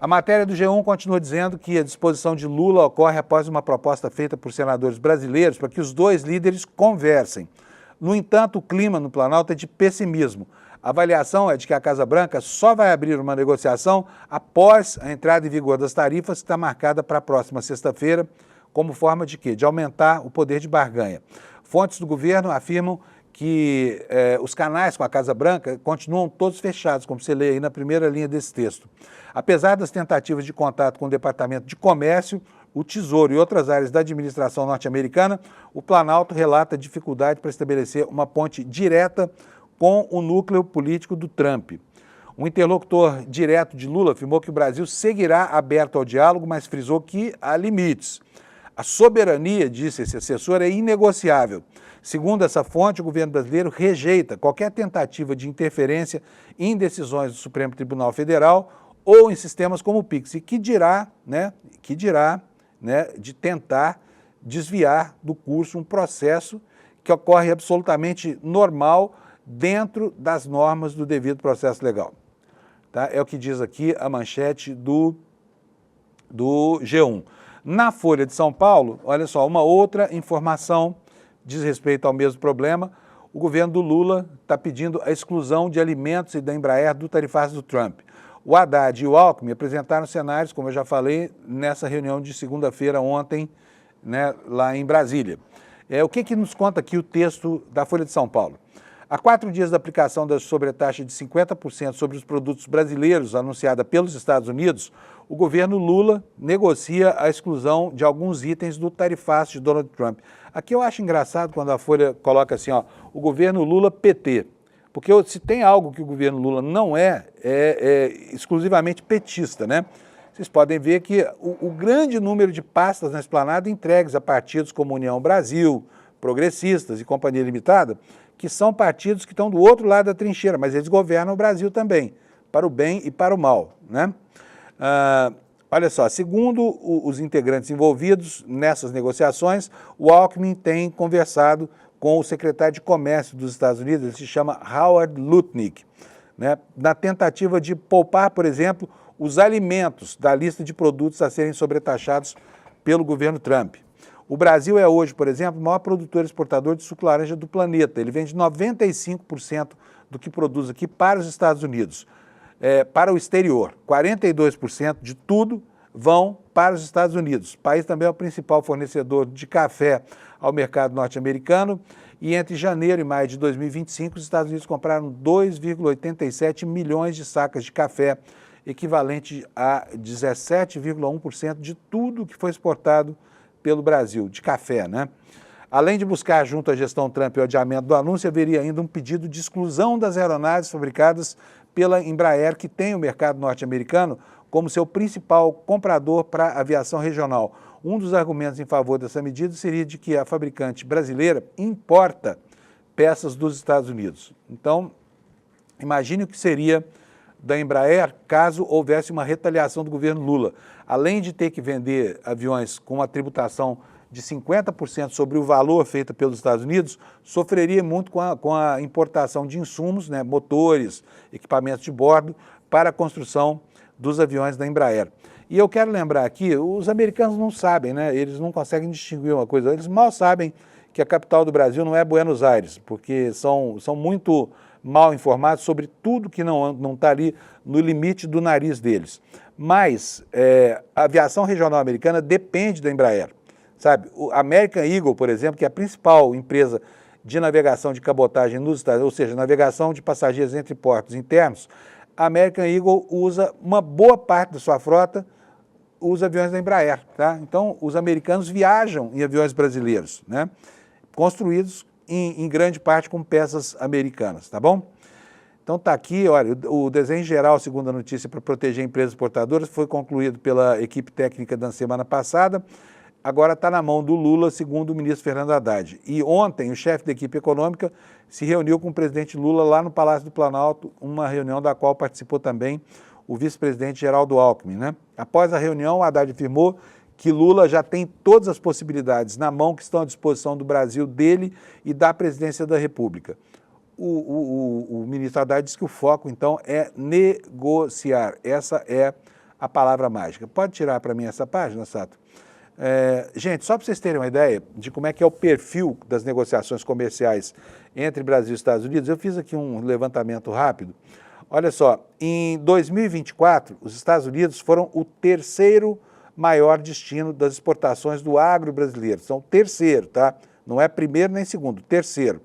Speaker 1: A matéria do G1 continua dizendo que a disposição de Lula ocorre após uma proposta feita por senadores brasileiros para que os dois líderes conversem. No entanto, o clima no Planalto é de pessimismo. A avaliação é de que a Casa Branca só vai abrir uma negociação após a entrada em vigor das tarifas, que está marcada para a próxima sexta-feira, como forma de quê? De aumentar o poder de barganha. Fontes do governo afirmam que os canais com a Casa Branca continuam todos fechados, como você lê aí na primeira linha desse texto. Apesar das tentativas de contato com o Departamento de Comércio, o Tesouro e outras áreas da administração norte-americana, o Planalto relata dificuldade para estabelecer uma ponte direta com o núcleo político do Trump. Um interlocutor direto de Lula afirmou que o Brasil seguirá aberto ao diálogo, mas frisou que há limites. A soberania, disse esse assessor, é inegociável. Segundo essa fonte, o governo brasileiro rejeita qualquer tentativa de interferência em decisões do Supremo Tribunal Federal ou em sistemas como o Pix, e que dirá de tentar desviar do curso um processo que ocorre absolutamente normal dentro das normas do devido processo legal. Tá? É o que diz aqui a manchete do G1. Na Folha de São Paulo, olha só, uma outra informação diz respeito ao mesmo problema. O governo do Lula está pedindo a exclusão de alimentos e da Embraer do tarifaço do Trump. O Haddad e o Alckmin apresentaram cenários, como eu já falei, nessa reunião de segunda-feira ontem, né, lá em Brasília. O que nos conta aqui o texto da Folha de São Paulo? Há 4 dias da aplicação da sobretaxa de 50% sobre os produtos brasileiros anunciada pelos Estados Unidos, o governo Lula negocia a exclusão de alguns itens do tarifaço de Donald Trump. Aqui eu acho engraçado quando a Folha coloca assim, ó, o governo Lula PT, porque se tem algo que o governo Lula não é exclusivamente petista, né? Vocês podem ver que o grande número de pastas na esplanada entregues a partidos como União Brasil, Progressistas e Companhia Limitada, que são partidos que estão do outro lado da trincheira, mas eles governam o Brasil também, para o bem e para o mal, né? Olha só, segundo os integrantes envolvidos nessas negociações, o Alckmin tem conversado com o secretário de Comércio dos Estados Unidos, ele se chama Howard Lutnick, né, na tentativa de poupar, por exemplo, os alimentos da lista de produtos a serem sobretaxados pelo governo Trump. O Brasil é hoje, por exemplo, o maior produtor e exportador de suco laranja do planeta. Ele vende 95% do que produz aqui para os Estados Unidos. Para o exterior, 42% de tudo vão para os Estados Unidos. O país também é o principal fornecedor de café ao mercado norte-americano e entre janeiro e maio de 2025 os Estados Unidos compraram 2,87 milhões de sacas de café, equivalente a 17,1% de tudo que foi exportado pelo Brasil, de café, né? Além de buscar junto à gestão Trump o adiamento do anúncio, haveria ainda um pedido de exclusão das aeronaves fabricadas pela Embraer, que tem o mercado norte-americano como seu principal comprador para a aviação regional. Um dos argumentos em favor dessa medida seria de que a fabricante brasileira importa peças dos Estados Unidos. Então, imagine o que seria da Embraer caso houvesse uma retaliação do governo Lula. Além de ter que vender aviões com uma tributação de 50% sobre o valor feito pelos Estados Unidos, sofreria muito com a importação de insumos, né, motores, equipamentos de bordo, para a construção dos aviões da Embraer. E eu quero lembrar aqui, os americanos não sabem, né, eles não conseguem distinguir uma coisa, eles mal sabem que a capital do Brasil não é Buenos Aires, porque são muito mal informados sobre tudo que não está ali no limite do nariz deles. Mas a aviação regional americana depende da Embraer. Sabe, o American Eagle, por exemplo, que é a principal empresa de navegação de cabotagem nos Estados Unidos, ou seja, navegação de passageiros entre portos internos, a American Eagle usa uma boa parte da sua frota, os aviões da Embraer, tá? Então, os americanos viajam em aviões brasileiros, né? Construídos em grande parte com peças americanas, tá bom? Então tá aqui, olha, o desenho geral, segundo a notícia, para proteger empresas exportadoras, foi concluído pela equipe técnica da semana passada. Agora está na mão do Lula, segundo o ministro Fernando Haddad. E ontem o chefe da equipe econômica se reuniu com o presidente Lula lá no Palácio do Planalto, uma reunião da qual participou também o vice-presidente Geraldo Alckmin, né? Após a reunião, Haddad afirmou que Lula já tem todas as possibilidades na mão que estão à disposição do Brasil, dele e da presidência da República. O ministro Haddad disse que o foco, então, é negociar. Essa é a palavra mágica. Pode tirar para mim essa página, Sato? Gente, só para vocês terem uma ideia de como é que é o perfil das negociações comerciais entre Brasil e Estados Unidos, eu fiz aqui um levantamento rápido. Olha só, em 2024, os Estados Unidos foram o terceiro maior destino das exportações do agro brasileiro. São terceiro, tá? Não é primeiro nem segundo, terceiro.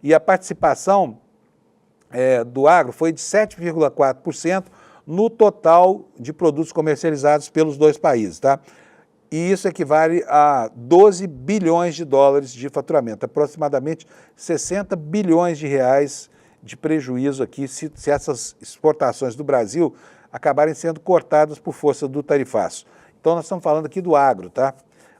Speaker 1: E a participação do agro foi de 7,4% no total de produtos comercializados pelos dois países, tá? E isso equivale a 12 bilhões de dólares de faturamento, aproximadamente 60 bilhões de reais de prejuízo aqui se essas exportações do Brasil acabarem sendo cortadas por força do tarifaço. Então nós estamos falando aqui do agro, tá?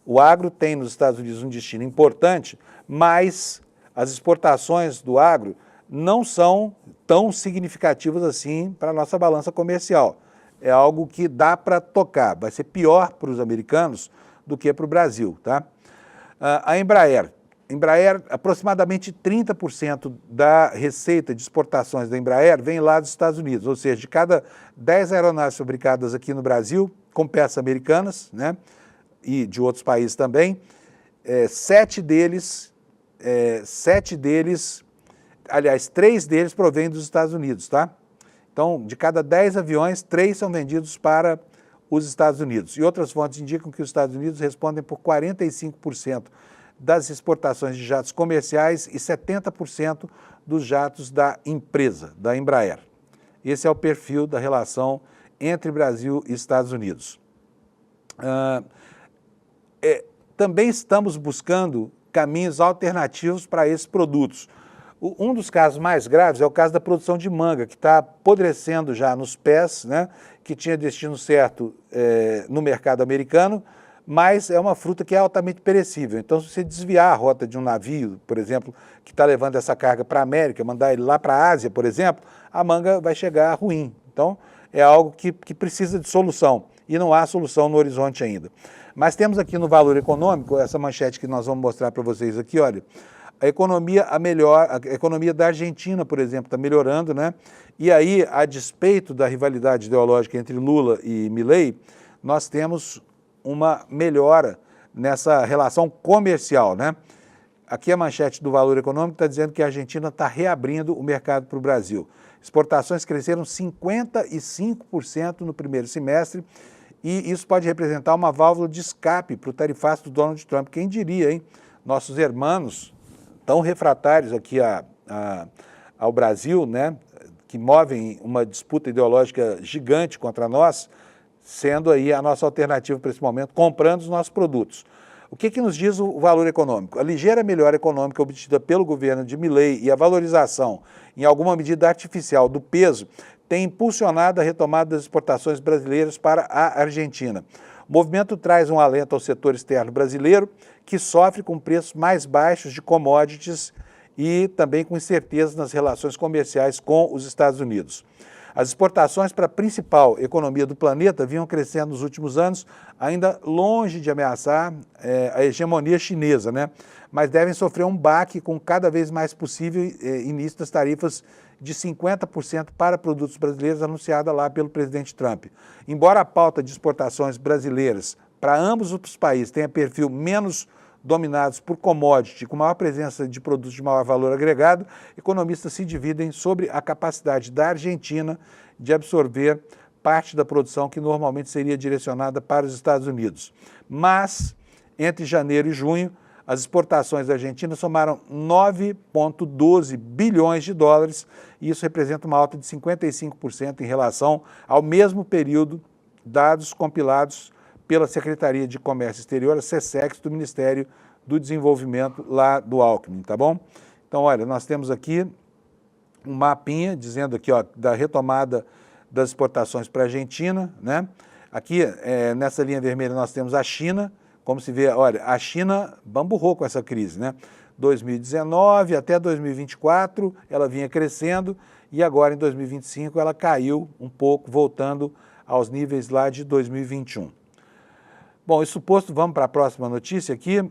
Speaker 1: O agro tem nos Estados Unidos um destino importante, mas as exportações do agro não são tão significativas assim para a nossa balança comercial. É algo que dá para tocar, vai ser pior para os americanos do que para o Brasil, tá? A Embraer, aproximadamente 30% da receita de exportações da Embraer vem lá dos Estados Unidos, ou seja, de cada 10 aeronaves fabricadas aqui no Brasil, com peças americanas, né, e de outros países também, 3 deles provêm dos Estados Unidos, tá? Então, de cada 10 aviões, 3 são vendidos para os Estados Unidos. E outras fontes indicam que os Estados Unidos respondem por 45% das exportações de jatos comerciais e 70% dos jatos da empresa, da Embraer. Esse é o perfil da relação entre Brasil e Estados Unidos. Também estamos buscando caminhos alternativos para esses produtos. Um dos casos mais graves é o caso da produção de manga, que está apodrecendo já nos pés, né, que tinha destino certo no mercado americano, mas é uma fruta que é altamente perecível. Então, se você desviar a rota de um navio, por exemplo, que está levando essa carga para a América, mandar ele lá para a Ásia, por exemplo, a manga vai chegar ruim. Então, é algo que precisa de solução, e não há solução no horizonte ainda. Mas temos aqui no Valor Econômico, essa manchete que nós vamos mostrar para vocês aqui, olha, a economia da Argentina, por exemplo, está melhorando, né? E aí, a despeito da rivalidade ideológica entre Lula e Milei, nós temos uma melhora nessa relação comercial, né? Aqui a manchete do Valor Econômico está dizendo que a Argentina está reabrindo o mercado para o Brasil. Exportações cresceram 55% no primeiro semestre e isso pode representar uma válvula de escape para o tarifaço do Donald Trump. Quem diria, hein? Nossos irmãos tão refratários aqui ao Brasil, né, que movem uma disputa ideológica gigante contra nós, sendo aí a nossa alternativa para esse momento, comprando os nossos produtos. O que nos diz o Valor Econômico? A ligeira melhora econômica obtida pelo governo de Milei e a valorização, em alguma medida artificial, do peso, tem impulsionado a retomada das exportações brasileiras para a Argentina. O movimento traz um alento ao setor externo brasileiro, que sofre com preços mais baixos de commodities e também com incertezas nas relações comerciais com os Estados Unidos. As exportações para a principal economia do planeta vinham crescendo nos últimos anos, ainda longe de ameaçar a hegemonia chinesa, né? Mas devem sofrer um baque com cada vez mais possível início das tarifas de 50% para produtos brasileiros anunciada lá pelo presidente Trump. Embora a pauta de exportações brasileiras para ambos os países tenha perfil menos dominados por commodity, com maior presença de produtos de maior valor agregado, economistas se dividem sobre a capacidade da Argentina de absorver parte da produção que normalmente seria direcionada para os Estados Unidos. Mas, entre janeiro e junho, as exportações da Argentina somaram 9,12 bilhões de dólares, e isso representa uma alta de 55% em relação ao mesmo período, dados compilados pela Secretaria de Comércio Exterior, a SECEX, do Ministério do Desenvolvimento lá do Alckmin, tá bom? Então, olha, nós temos aqui um mapinha dizendo aqui, ó, da retomada das exportações para a Argentina, né? Aqui, nessa linha vermelha, nós temos a China, como se vê, olha, a China bamburrou com essa crise, né? 2019 até 2024, ela vinha crescendo e agora em 2025 ela caiu um pouco, voltando aos níveis lá de 2021. Bom, isso posto, vamos para a próxima notícia aqui.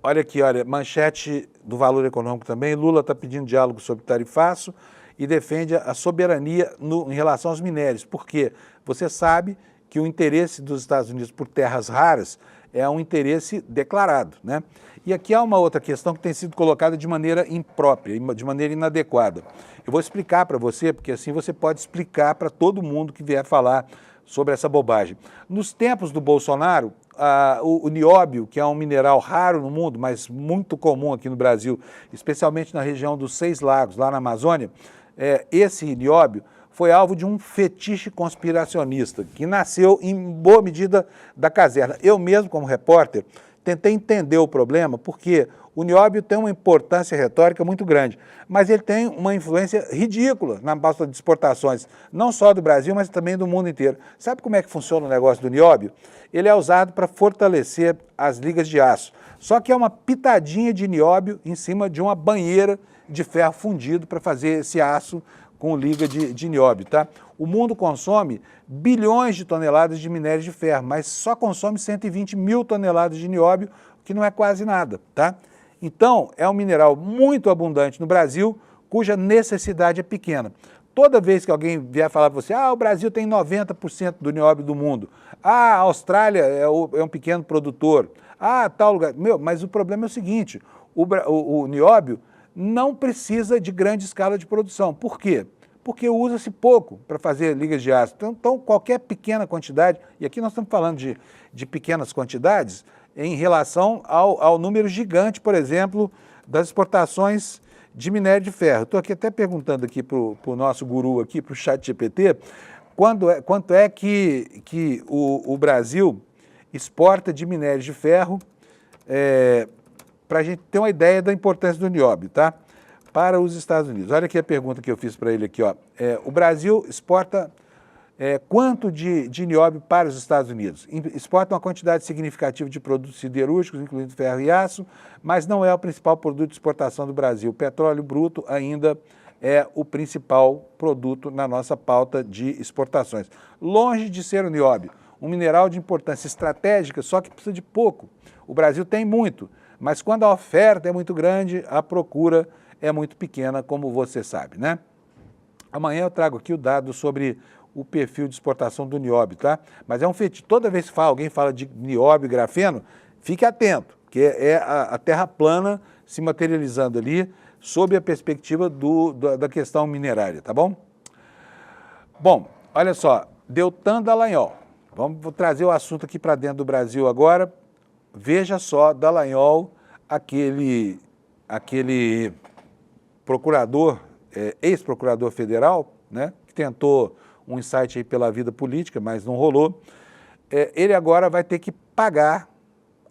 Speaker 1: Olha aqui, olha, manchete do Valor Econômico também. Lula está pedindo diálogo sobre tarifaço e defende a soberania em relação aos minérios. Por quê? Você sabe que o interesse dos Estados Unidos por terras raras é um interesse declarado, né? E aqui há uma outra questão que tem sido colocada de maneira imprópria, de maneira inadequada. Eu vou explicar para você, porque assim você pode explicar para todo mundo que vier falar sobre essa bobagem. Nos tempos do Bolsonaro, o nióbio, que é um mineral raro no mundo, mas muito comum aqui no Brasil, especialmente na região dos Seis Lagos, lá na Amazônia, esse nióbio foi alvo de um fetiche conspiracionista, que nasceu em boa medida da caserna. Eu mesmo, como repórter, tentei entender o problema, porque o nióbio tem uma importância retórica muito grande, mas ele tem uma influência ridícula na pauta de exportações, não só do Brasil, mas também do mundo inteiro. Sabe como é que funciona o negócio do nióbio? Ele é usado para fortalecer as ligas de aço, só que é uma pitadinha de nióbio em cima de uma banheira de ferro fundido para fazer esse aço com liga de nióbio, tá? O mundo consome bilhões de toneladas de minério de ferro, mas só consome 120 mil toneladas de nióbio, que não é quase nada, tá? Então, é um mineral muito abundante no Brasil, cuja necessidade é pequena. Toda vez que alguém vier falar para você, o Brasil tem 90% do nióbio do mundo, a Austrália é um pequeno produtor, tal lugar... mas o problema é o seguinte, o nióbio não precisa de grande escala de produção. Por quê? Porque usa-se pouco para fazer ligas de aço. Então, qualquer pequena quantidade, e aqui nós estamos falando de pequenas quantidades, em relação ao número gigante, por exemplo, das exportações de minério de ferro. Estou aqui até perguntando aqui para o nosso guru aqui, para o ChatGPT, quanto é que o Brasil exporta de minério de ferro, para a gente ter uma ideia da importância do nióbio, tá? Para os Estados Unidos. Olha aqui a pergunta que eu fiz para ele aqui, ó. O Brasil exporta quanto de nióbio para os Estados Unidos? Exporta uma quantidade significativa de produtos siderúrgicos, incluindo ferro e aço, mas não é o principal produto de exportação do Brasil. O petróleo bruto ainda é o principal produto na nossa pauta de exportações. Longe de ser o nióbio, um mineral de importância estratégica, só que precisa de pouco. O Brasil tem muito, mas quando a oferta é muito grande, a procura é muito pequena, como você sabe, né? Amanhã eu trago aqui o dado sobre o perfil de exportação do nióbio, tá? Mas é um fetiche. Toda vez que alguém fala de nióbio e grafeno, fique atento, que é a terra plana se materializando ali sob a perspectiva da questão minerária, tá bom? Bom, olha só, Deltan Dallagnol. Vou trazer o assunto aqui para dentro do Brasil agora. Veja só, Dallagnol, aquele procurador, ex-procurador federal, né, que tentou um insight aí pela vida política, mas não rolou, ele agora vai ter que pagar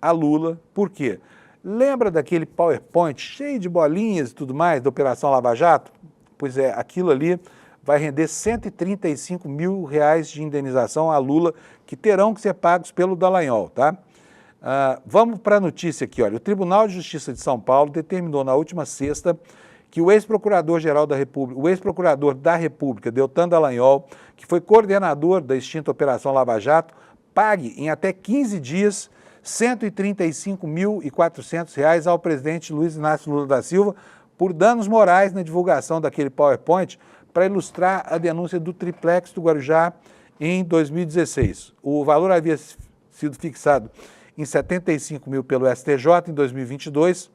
Speaker 1: a Lula. Por quê? Lembra daquele PowerPoint cheio de bolinhas e tudo mais da Operação Lava Jato? Pois é, aquilo ali vai render 135 mil reais de indenização a Lula, que terão que ser pagos pelo Dallagnol, tá? Vamos para a notícia aqui, olha. O Tribunal de Justiça de São Paulo determinou na última sexta que o ex-procurador-geral da República, o ex-procurador da República, Deltan Dallagnol, que foi coordenador da extinta Operação Lava Jato, pague em até 15 dias R$ 135.400 ao presidente Luiz Inácio Lula da Silva por danos morais na divulgação daquele PowerPoint para ilustrar a denúncia do triplex do Guarujá em 2016. O valor havia sido fixado em 75 mil pelo STJ em 2022,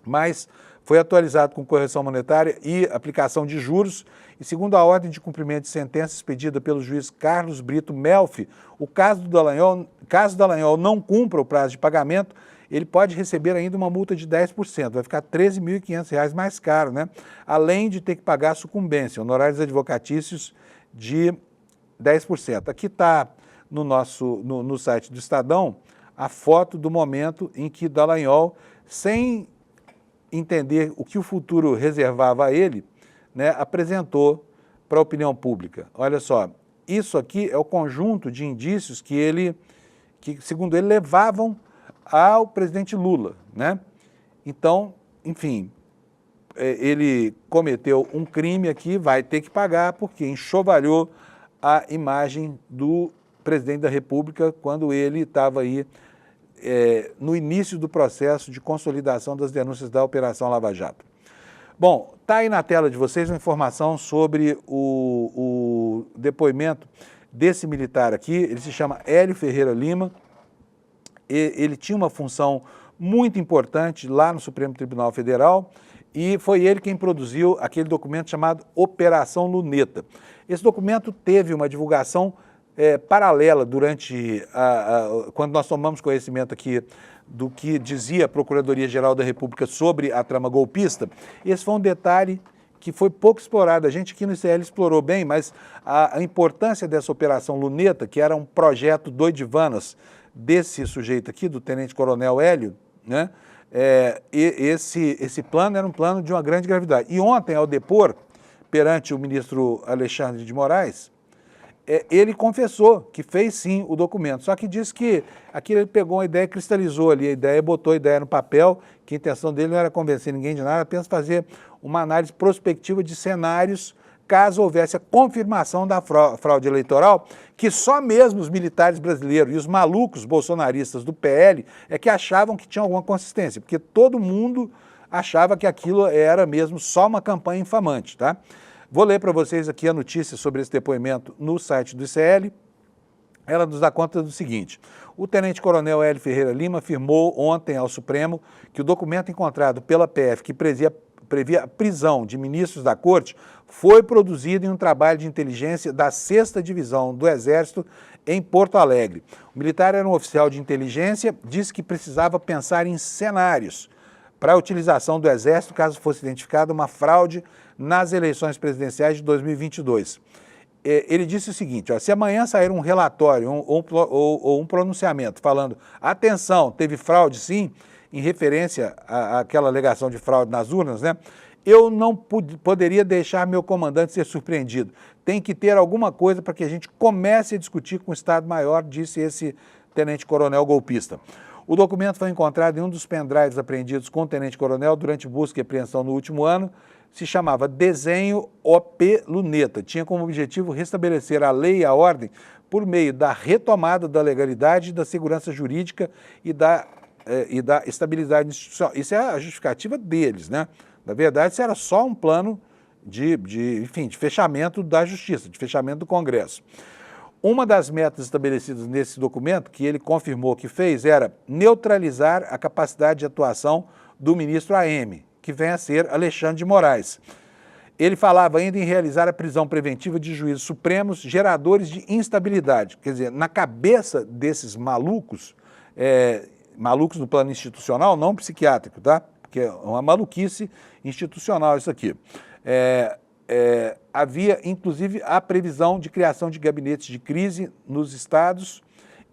Speaker 1: mas foi atualizado com correção monetária e aplicação de juros, e segundo a ordem de cumprimento de sentença expedida pelo juiz Carlos Brito Melfi, caso Dallagnol não cumpra o prazo de pagamento, ele pode receber ainda uma multa de 10%, vai ficar R$ 13.500 mais caro, né? Além de ter que pagar sucumbência, honorários advocatícios de 10%. Aqui está no site do Estadão a foto do momento em que Dallagnol, sem entender o que o futuro reservava a ele, né, apresentou para a opinião pública. Olha só, isso aqui é o conjunto de indícios que segundo ele, levavam ao presidente Lula, né? Então, enfim, ele cometeu um crime aqui, vai ter que pagar, porque enxovalhou a imagem do presidente da República quando ele estava aí no início do processo de consolidação das denúncias da Operação Lava Jato. Bom, está aí na tela de vocês uma informação sobre o depoimento desse militar aqui. Ele se chama Hélio Ferreira Lima. Ele tinha uma função muito importante lá no Supremo Tribunal Federal e foi ele quem produziu aquele documento chamado Operação Luneta. Esse documento teve uma divulgação paralela durante quando nós tomamos conhecimento aqui do que dizia a Procuradoria-Geral da República sobre a trama golpista. Esse foi um detalhe que foi pouco explorado. A gente aqui no ICL explorou bem, mas a importância dessa Operação Luneta, que era um projeto doidivanas desse sujeito aqui, do tenente-coronel Hélio, né? Esse plano era um plano de uma grande gravidade. E ontem, ao depor perante o ministro Alexandre de Moraes, ele confessou que fez sim o documento, só que disse que aquilo ele pegou uma ideia, cristalizou ali a ideia, botou a ideia no papel, que a intenção dele não era convencer ninguém de nada, apenas fazer uma análise prospectiva de cenários caso houvesse a confirmação da fraude eleitoral, que só mesmo os militares brasileiros e os malucos bolsonaristas do PL é que achavam que tinha alguma consistência, porque todo mundo achava que aquilo era mesmo só uma campanha infamante, tá? Vou ler para vocês aqui a notícia sobre esse depoimento no site do ICL. Ela nos dá conta do seguinte: o tenente-coronel Hélio Ferreira Lima afirmou ontem ao Supremo que o documento encontrado pela PF, que previa a prisão de ministros da Corte, foi produzido em um trabalho de inteligência da 6ª Divisão do Exército em Porto Alegre. O militar era um oficial de inteligência, disse que precisava pensar em cenários para a utilização do Exército caso fosse identificada uma fraude nas eleições presidenciais de 2022. Ele disse o seguinte: se amanhã sair um relatório ou um pronunciamento falando, atenção, teve fraude sim, em referência àquela alegação de fraude nas urnas, né? Eu não poderia deixar meu comandante ser surpreendido. Tem que ter alguma coisa para que a gente comece a discutir com o Estado-Maior, disse esse tenente-coronel golpista. O documento foi encontrado em um dos pendrives apreendidos com o tenente-coronel durante busca e apreensão no último ano. Se chamava Desenho OP Luneta. Tinha como objetivo restabelecer a lei e a ordem por meio da retomada da legalidade, da segurança jurídica e da estabilidade institucional. Isso é a justificativa deles, né? Na verdade, isso era só um plano de fechamento da Justiça, de fechamento do Congresso. Uma das metas estabelecidas nesse documento, que ele confirmou que fez, era neutralizar a capacidade de atuação do ministro AM, que vem a ser Alexandre de Moraes. Ele falava ainda em realizar a prisão preventiva de juízes supremos geradores de instabilidade. Quer dizer, na cabeça desses malucos, malucos no plano institucional, não psiquiátrico, tá? Porque é uma maluquice institucional isso aqui. Havia, inclusive, a previsão de criação de gabinetes de crise nos estados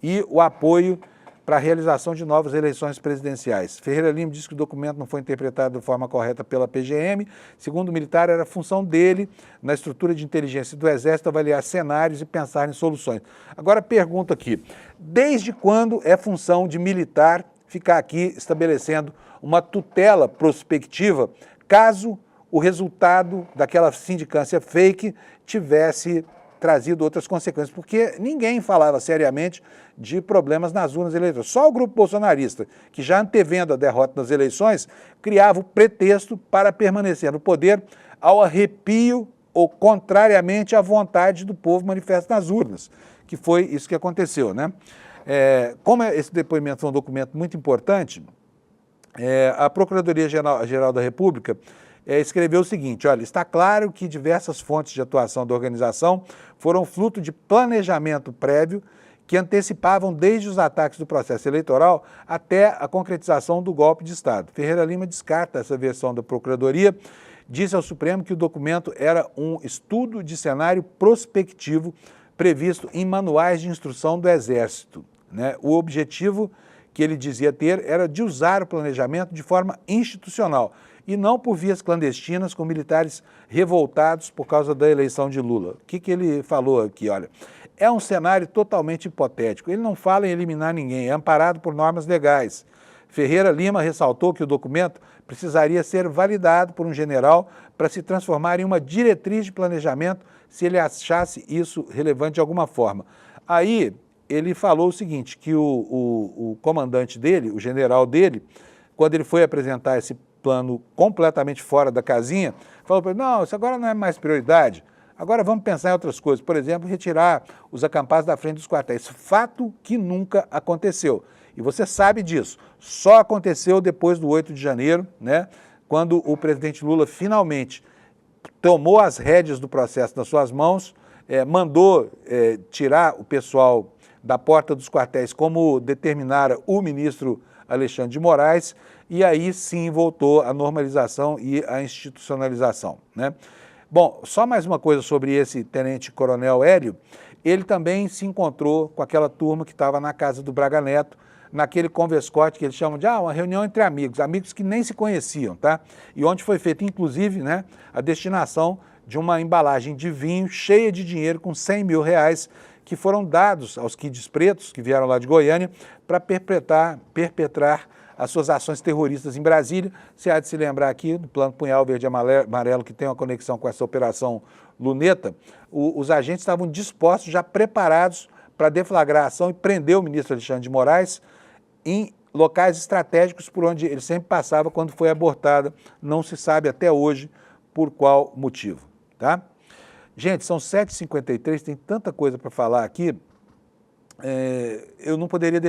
Speaker 1: e o apoio para a realização de novas eleições presidenciais. Ferreira Lima disse que o documento não foi interpretado de forma correta pela PGM. Segundo o militar, era função dele, na estrutura de inteligência do Exército, avaliar cenários e pensar em soluções. Agora, pergunto aqui, desde quando é função de militar ficar aqui estabelecendo uma tutela prospectiva caso o resultado daquela sindicância fake tivesse trazido outras consequências, porque ninguém falava seriamente de problemas nas urnas eleitorais. Só o grupo bolsonarista, que já antevendo a derrota nas eleições, criava o pretexto para permanecer no poder ao arrepio ou contrariamente à vontade do povo manifesta nas urnas, que foi isso que aconteceu, né? Como esse depoimento foi um documento muito importante, a Procuradoria-Geral da República escreveu o seguinte, olha, está claro que diversas fontes de atuação da organização foram fruto de planejamento prévio que antecipavam desde os ataques do processo eleitoral até a concretização do golpe de Estado. Ferreira Lima descarta essa versão da Procuradoria, disse ao Supremo que o documento era um estudo de cenário prospectivo previsto em manuais de instrução do Exército, né? O objetivo que ele dizia ter era de usar o planejamento de forma institucional e não por vias clandestinas com militares revoltados por causa da eleição de Lula. O que ele falou aqui? Olha, é um cenário totalmente hipotético. Ele não fala em eliminar ninguém, é amparado por normas legais. Ferreira Lima ressaltou que o documento precisaria ser validado por um general para se transformar em uma diretriz de planejamento se ele achasse isso relevante de alguma forma. Aí ele falou o seguinte, que o comandante dele, o general dele, quando ele foi apresentar esse plano completamente fora da casinha, falou para ele, não, isso agora não é mais prioridade, agora vamos pensar em outras coisas, por exemplo, retirar os acampados da frente dos quartéis, fato que nunca aconteceu. E você sabe disso, só aconteceu depois do 8 de janeiro, né, quando o presidente Lula finalmente tomou as rédeas do processo nas suas mãos, mandou tirar o pessoal da porta dos quartéis, como determinara o ministro Alexandre de Moraes, e aí sim voltou a normalização e a institucionalização, né? Bom, só mais uma coisa sobre esse tenente-coronel Hélio, ele também se encontrou com aquela turma que estava na casa do Braga Neto, naquele converscote que eles chamam de uma reunião entre amigos, amigos que nem se conheciam, tá? E onde foi feita, inclusive, né, a destinação de uma embalagem de vinho cheia de dinheiro com R$100 mil, que foram dados aos kids pretos, que vieram lá de Goiânia, para perpetrar as suas ações terroristas em Brasília. Você há de se lembrar aqui, do Plano Punhal Verde e Amarelo, que tem uma conexão com essa Operação Luneta, os agentes estavam dispostos, já preparados para deflagrar a ação e prender o ministro Alexandre de Moraes em locais estratégicos por onde ele sempre passava quando foi abortada. Não se sabe até hoje por qual motivo, tá? Gente, são 7h53, tem tanta coisa para falar aqui, eu não poderia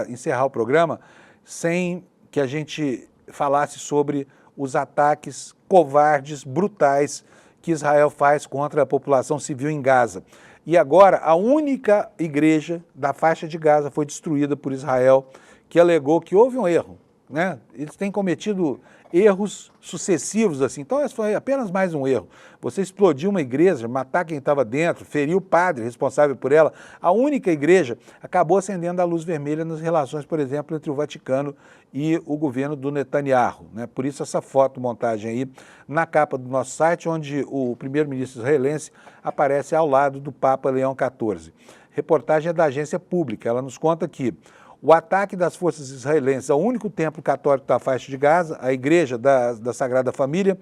Speaker 1: encerrar o programa sem que a gente falasse sobre os ataques covardes, brutais, que Israel faz contra a população civil em Gaza. E agora, a única igreja da faixa de Gaza foi destruída por Israel, que alegou que houve um erro, né? Eles têm cometido erros sucessivos assim, então esse foi apenas mais um erro. Você explodiu uma igreja, matar quem estava dentro, feriu o padre responsável por ela. A única igreja acabou acendendo a luz vermelha nas relações, por exemplo, entre o Vaticano e o governo do Netanyahu, né? Por isso essa fotomontagem aí na capa do nosso site, onde o primeiro-ministro israelense aparece ao lado do Papa Leão XIV. Reportagem é da agência pública, ela nos conta que o ataque das forças israelenses ao único templo católico da faixa de Gaza, a igreja da Sagrada Família,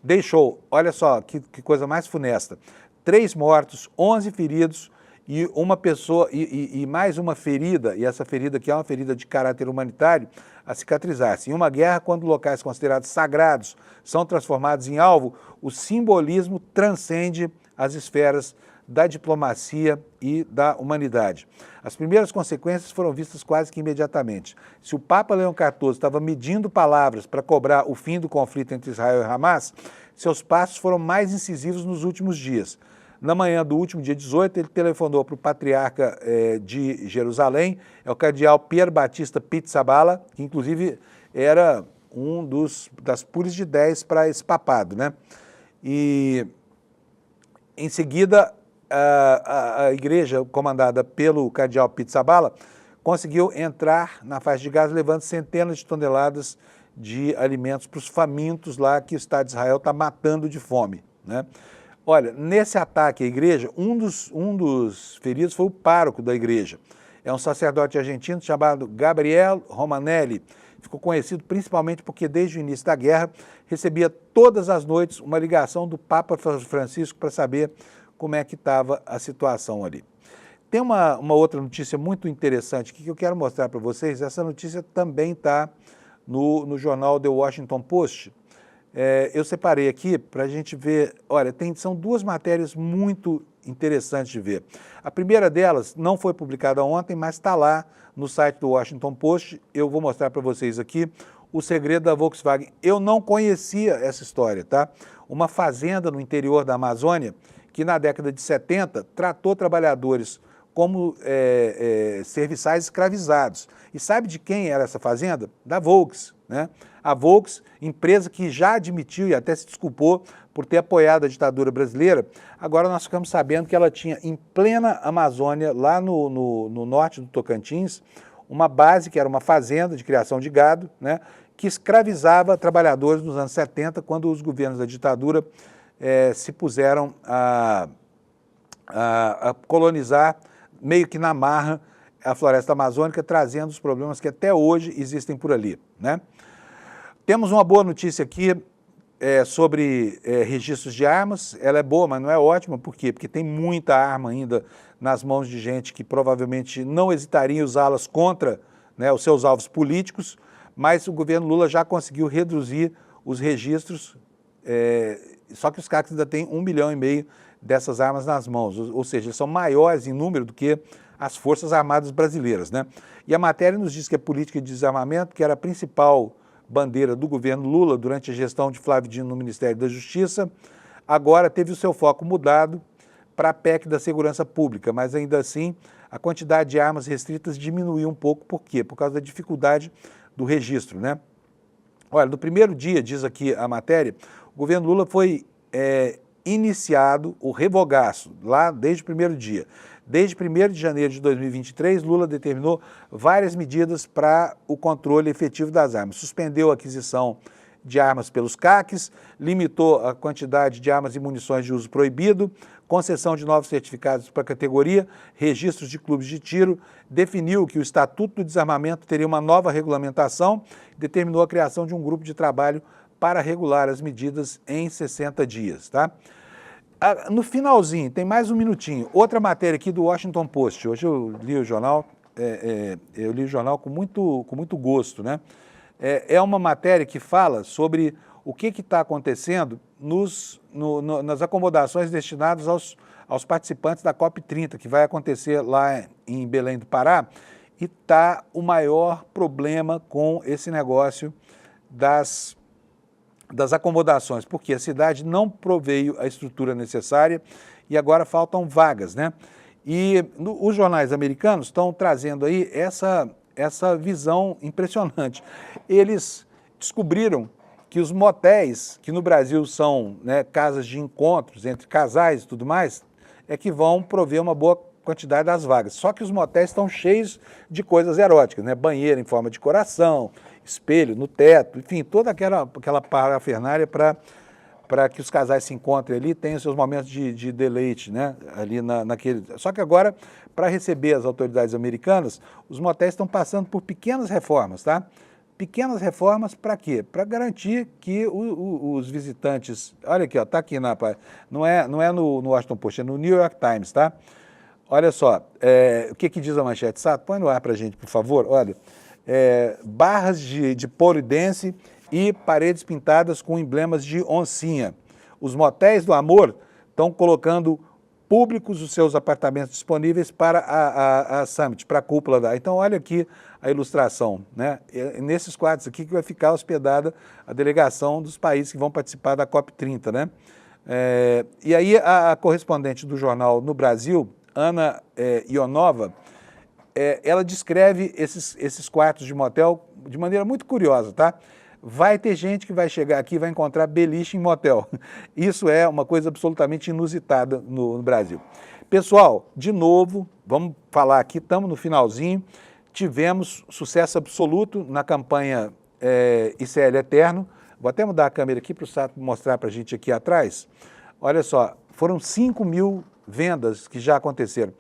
Speaker 1: deixou, olha só que coisa mais funesta, 3 mortos, 11 feridos e uma pessoa, e mais uma ferida, e essa ferida que é uma ferida de caráter humanitário, a cicatrizar-se. Em uma guerra, quando locais considerados sagrados são transformados em alvo, o simbolismo transcende as esferas da diplomacia e da humanidade. As primeiras consequências foram vistas quase que imediatamente. Se o Papa Leão XIV estava medindo palavras para cobrar o fim do conflito entre Israel e Hamas, seus passos foram mais incisivos nos últimos dias. Na manhã do último dia 18, ele telefonou para o patriarca de Jerusalém, é o cardeal Pier Battista Pizzaballa, que inclusive era um das puris de 10 para esse papado, né? E em seguida, a igreja comandada pelo cardeal Pizzaballa conseguiu entrar na faixa de Gaza levando centenas de toneladas de alimentos para os famintos lá que o Estado de Israel está matando de fome, né? Olha, nesse ataque à igreja, um dos feridos foi o pároco da igreja. É um sacerdote argentino chamado Gabriel Romanelli. Ficou conhecido principalmente porque desde o início da guerra recebia todas as noites uma ligação do Papa Francisco para saber como é que estava a situação ali. Tem uma outra notícia muito interessante aqui que eu quero mostrar para vocês. Essa notícia também está no jornal The Washington Post. Eu separei aqui para a gente ver. Olha, são duas matérias muito interessantes de ver. A primeira delas não foi publicada ontem, mas está lá no site do Washington Post. Eu vou mostrar para vocês aqui o segredo da Volkswagen. Eu não conhecia essa história, tá? Uma fazenda no interior da Amazônia que na década de 70 tratou trabalhadores como serviçais escravizados. E sabe de quem era essa fazenda? Da Volks, né? A Volks, empresa que já admitiu e até se desculpou por ter apoiado a ditadura brasileira, agora nós ficamos sabendo que ela tinha em plena Amazônia, lá no norte do Tocantins, uma base que era uma fazenda de criação de gado, né, que escravizava trabalhadores nos anos 70, quando os governos da ditadura se puseram a colonizar, meio que na marra, a floresta amazônica, trazendo os problemas que até hoje existem por ali, né? Temos uma boa notícia aqui sobre registros de armas. Ela é boa, mas não é ótima. Por quê? Porque tem muita arma ainda nas mãos de gente que provavelmente não hesitaria em usá-las contra, né, os seus alvos políticos, mas o governo Lula já conseguiu reduzir os registros, só que os caras ainda têm 1,5 milhão dessas armas nas mãos, ou seja, eles são maiores em número do que as Forças Armadas brasileiras, né? E a matéria nos diz que a política de desarmamento, que era a principal bandeira do governo Lula durante a gestão de Flávio Dino no Ministério da Justiça, agora teve o seu foco mudado para a PEC da Segurança Pública, mas ainda assim a quantidade de armas restritas diminuiu um pouco. Por quê? Por causa da dificuldade do registro, né? Olha, no primeiro dia, diz aqui a matéria, o governo Lula foi iniciado o revogaço, lá desde o primeiro dia. Desde 1º de janeiro de 2023, Lula determinou várias medidas para o controle efetivo das armas. Suspendeu a aquisição de armas pelos CACs, limitou a quantidade de armas e munições de uso proibido, concessão de novos certificados para a categoria, registros de clubes de tiro, definiu que o Estatuto do Desarmamento teria uma nova regulamentação, determinou a criação de um grupo de trabalho para regular as medidas em 60 dias, tá? No finalzinho, tem mais um minutinho, outra matéria aqui do Washington Post. Hoje eu li o jornal, com muito gosto, né? É uma matéria que fala sobre o que está acontecendo nas acomodações destinadas aos participantes da COP30, que vai acontecer lá em Belém do Pará, e está o maior problema com esse negócio das acomodações, porque a cidade não proveio a estrutura necessária e agora faltam vagas, né? E os jornais americanos estão trazendo aí essa visão impressionante. Eles descobriram que os motéis, que no Brasil são, né, casas de encontros entre casais e tudo mais, é que vão prover uma boa quantidade das vagas. Só que os motéis estão cheios de coisas eróticas, né? Banheiro em forma de coração, espelho no teto, enfim, toda aquela parafernália para que os casais se encontrem ali, tenham seus momentos de deleite, né? Ali naquele. Só que agora, para receber as autoridades americanas, os motéis estão passando por pequenas reformas, tá? Pequenas reformas para quê? Para garantir que os visitantes... Olha aqui, ó, tá aqui não é no Washington Post, é no New York Times, tá? Olha só, o que diz a manchete? Sato, põe no ar para a gente, por favor. Olha, barras de polidense e paredes pintadas com emblemas de oncinha. Os motéis do amor estão colocando públicos os seus apartamentos disponíveis para a Summit, para a cúpula da... Então, olha aqui a ilustração, né? Nesses quadros aqui que vai ficar hospedada a delegação dos países que vão participar da COP30, né? E aí a correspondente do jornal no Brasil, Ana Ionova, ela descreve esses quartos de motel de maneira muito curiosa, tá? Vai ter gente que vai chegar aqui e vai encontrar beliche em motel. Isso é uma coisa absolutamente inusitada no Brasil. Pessoal, de novo, vamos falar aqui, estamos no finalzinho. tivemos sucesso absoluto na campanha ICL Eterno. Vou até mudar a câmera aqui para o Sato mostrar para a gente aqui atrás. Olha só, foram 5 mil vendas que já aconteceram.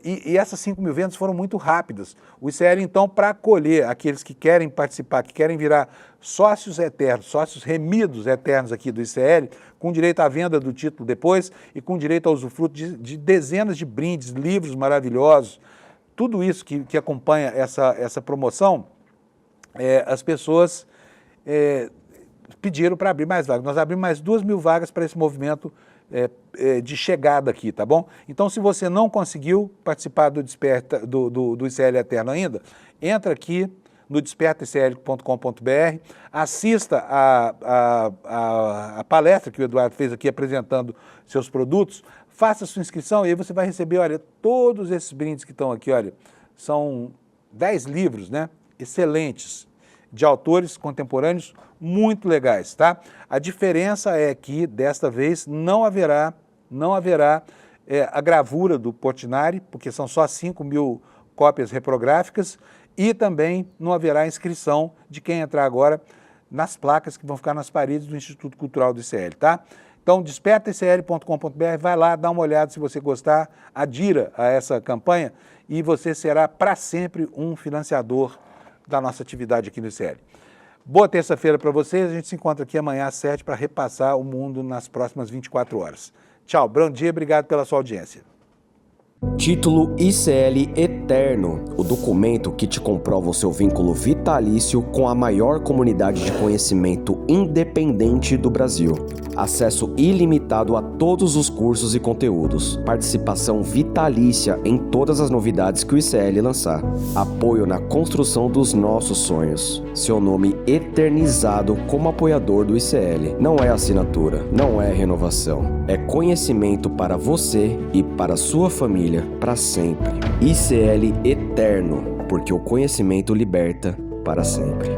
Speaker 1: E essas 5 mil vendas foram muito rápidas. O ICL, então, para acolher aqueles que querem participar, que querem virar sócios eternos, sócios remidos eternos aqui do ICL, com direito à venda do título depois e com direito ao usufruto de dezenas de brindes, livros maravilhosos, tudo isso que acompanha essa promoção, as pessoas pediram para abrir mais vagas. Nós abrimos mais 2 mil vagas para esse movimento de chegada aqui, tá bom? Então, se você não conseguiu participar do ICL Eterno ainda, entra aqui no despertaicl.com.br, assista a palestra que o Eduardo fez aqui apresentando seus produtos, faça sua inscrição e aí você vai receber, olha, todos esses brindes que estão aqui, olha, são 10 livros, né? Excelentes, de autores contemporâneos muito legais, tá? A diferença é que, desta vez, não haverá a gravura do Portinari, porque são só 5 mil cópias reprográficas, e também não haverá inscrição de quem entrar agora nas placas que vão ficar nas paredes do Instituto Cultural do ICL, tá? Então, despertaicl.com.br, vai lá, dá uma olhada, se você gostar, adira a essa campanha e você será para sempre um financiador da nossa atividade aqui no ICL. Boa terça-feira para vocês, a gente se encontra aqui amanhã às 7 para repassar o mundo nas próximas 24 horas. Tchau, bom dia, obrigado pela sua audiência.
Speaker 3: Título ICL Eterno, o documento que te comprova o seu vínculo vitalício com a maior comunidade de conhecimento independente do Brasil. Acesso ilimitado a todos os cursos e conteúdos. Participação vitalícia em todas as novidades que o ICL lançar. Apoio na construção dos nossos sonhos. Seu nome eternizado como apoiador do ICL. Não é assinatura, não é renovação. É conhecimento para você e para sua família para sempre. ICL Eterno, porque o conhecimento liberta para sempre.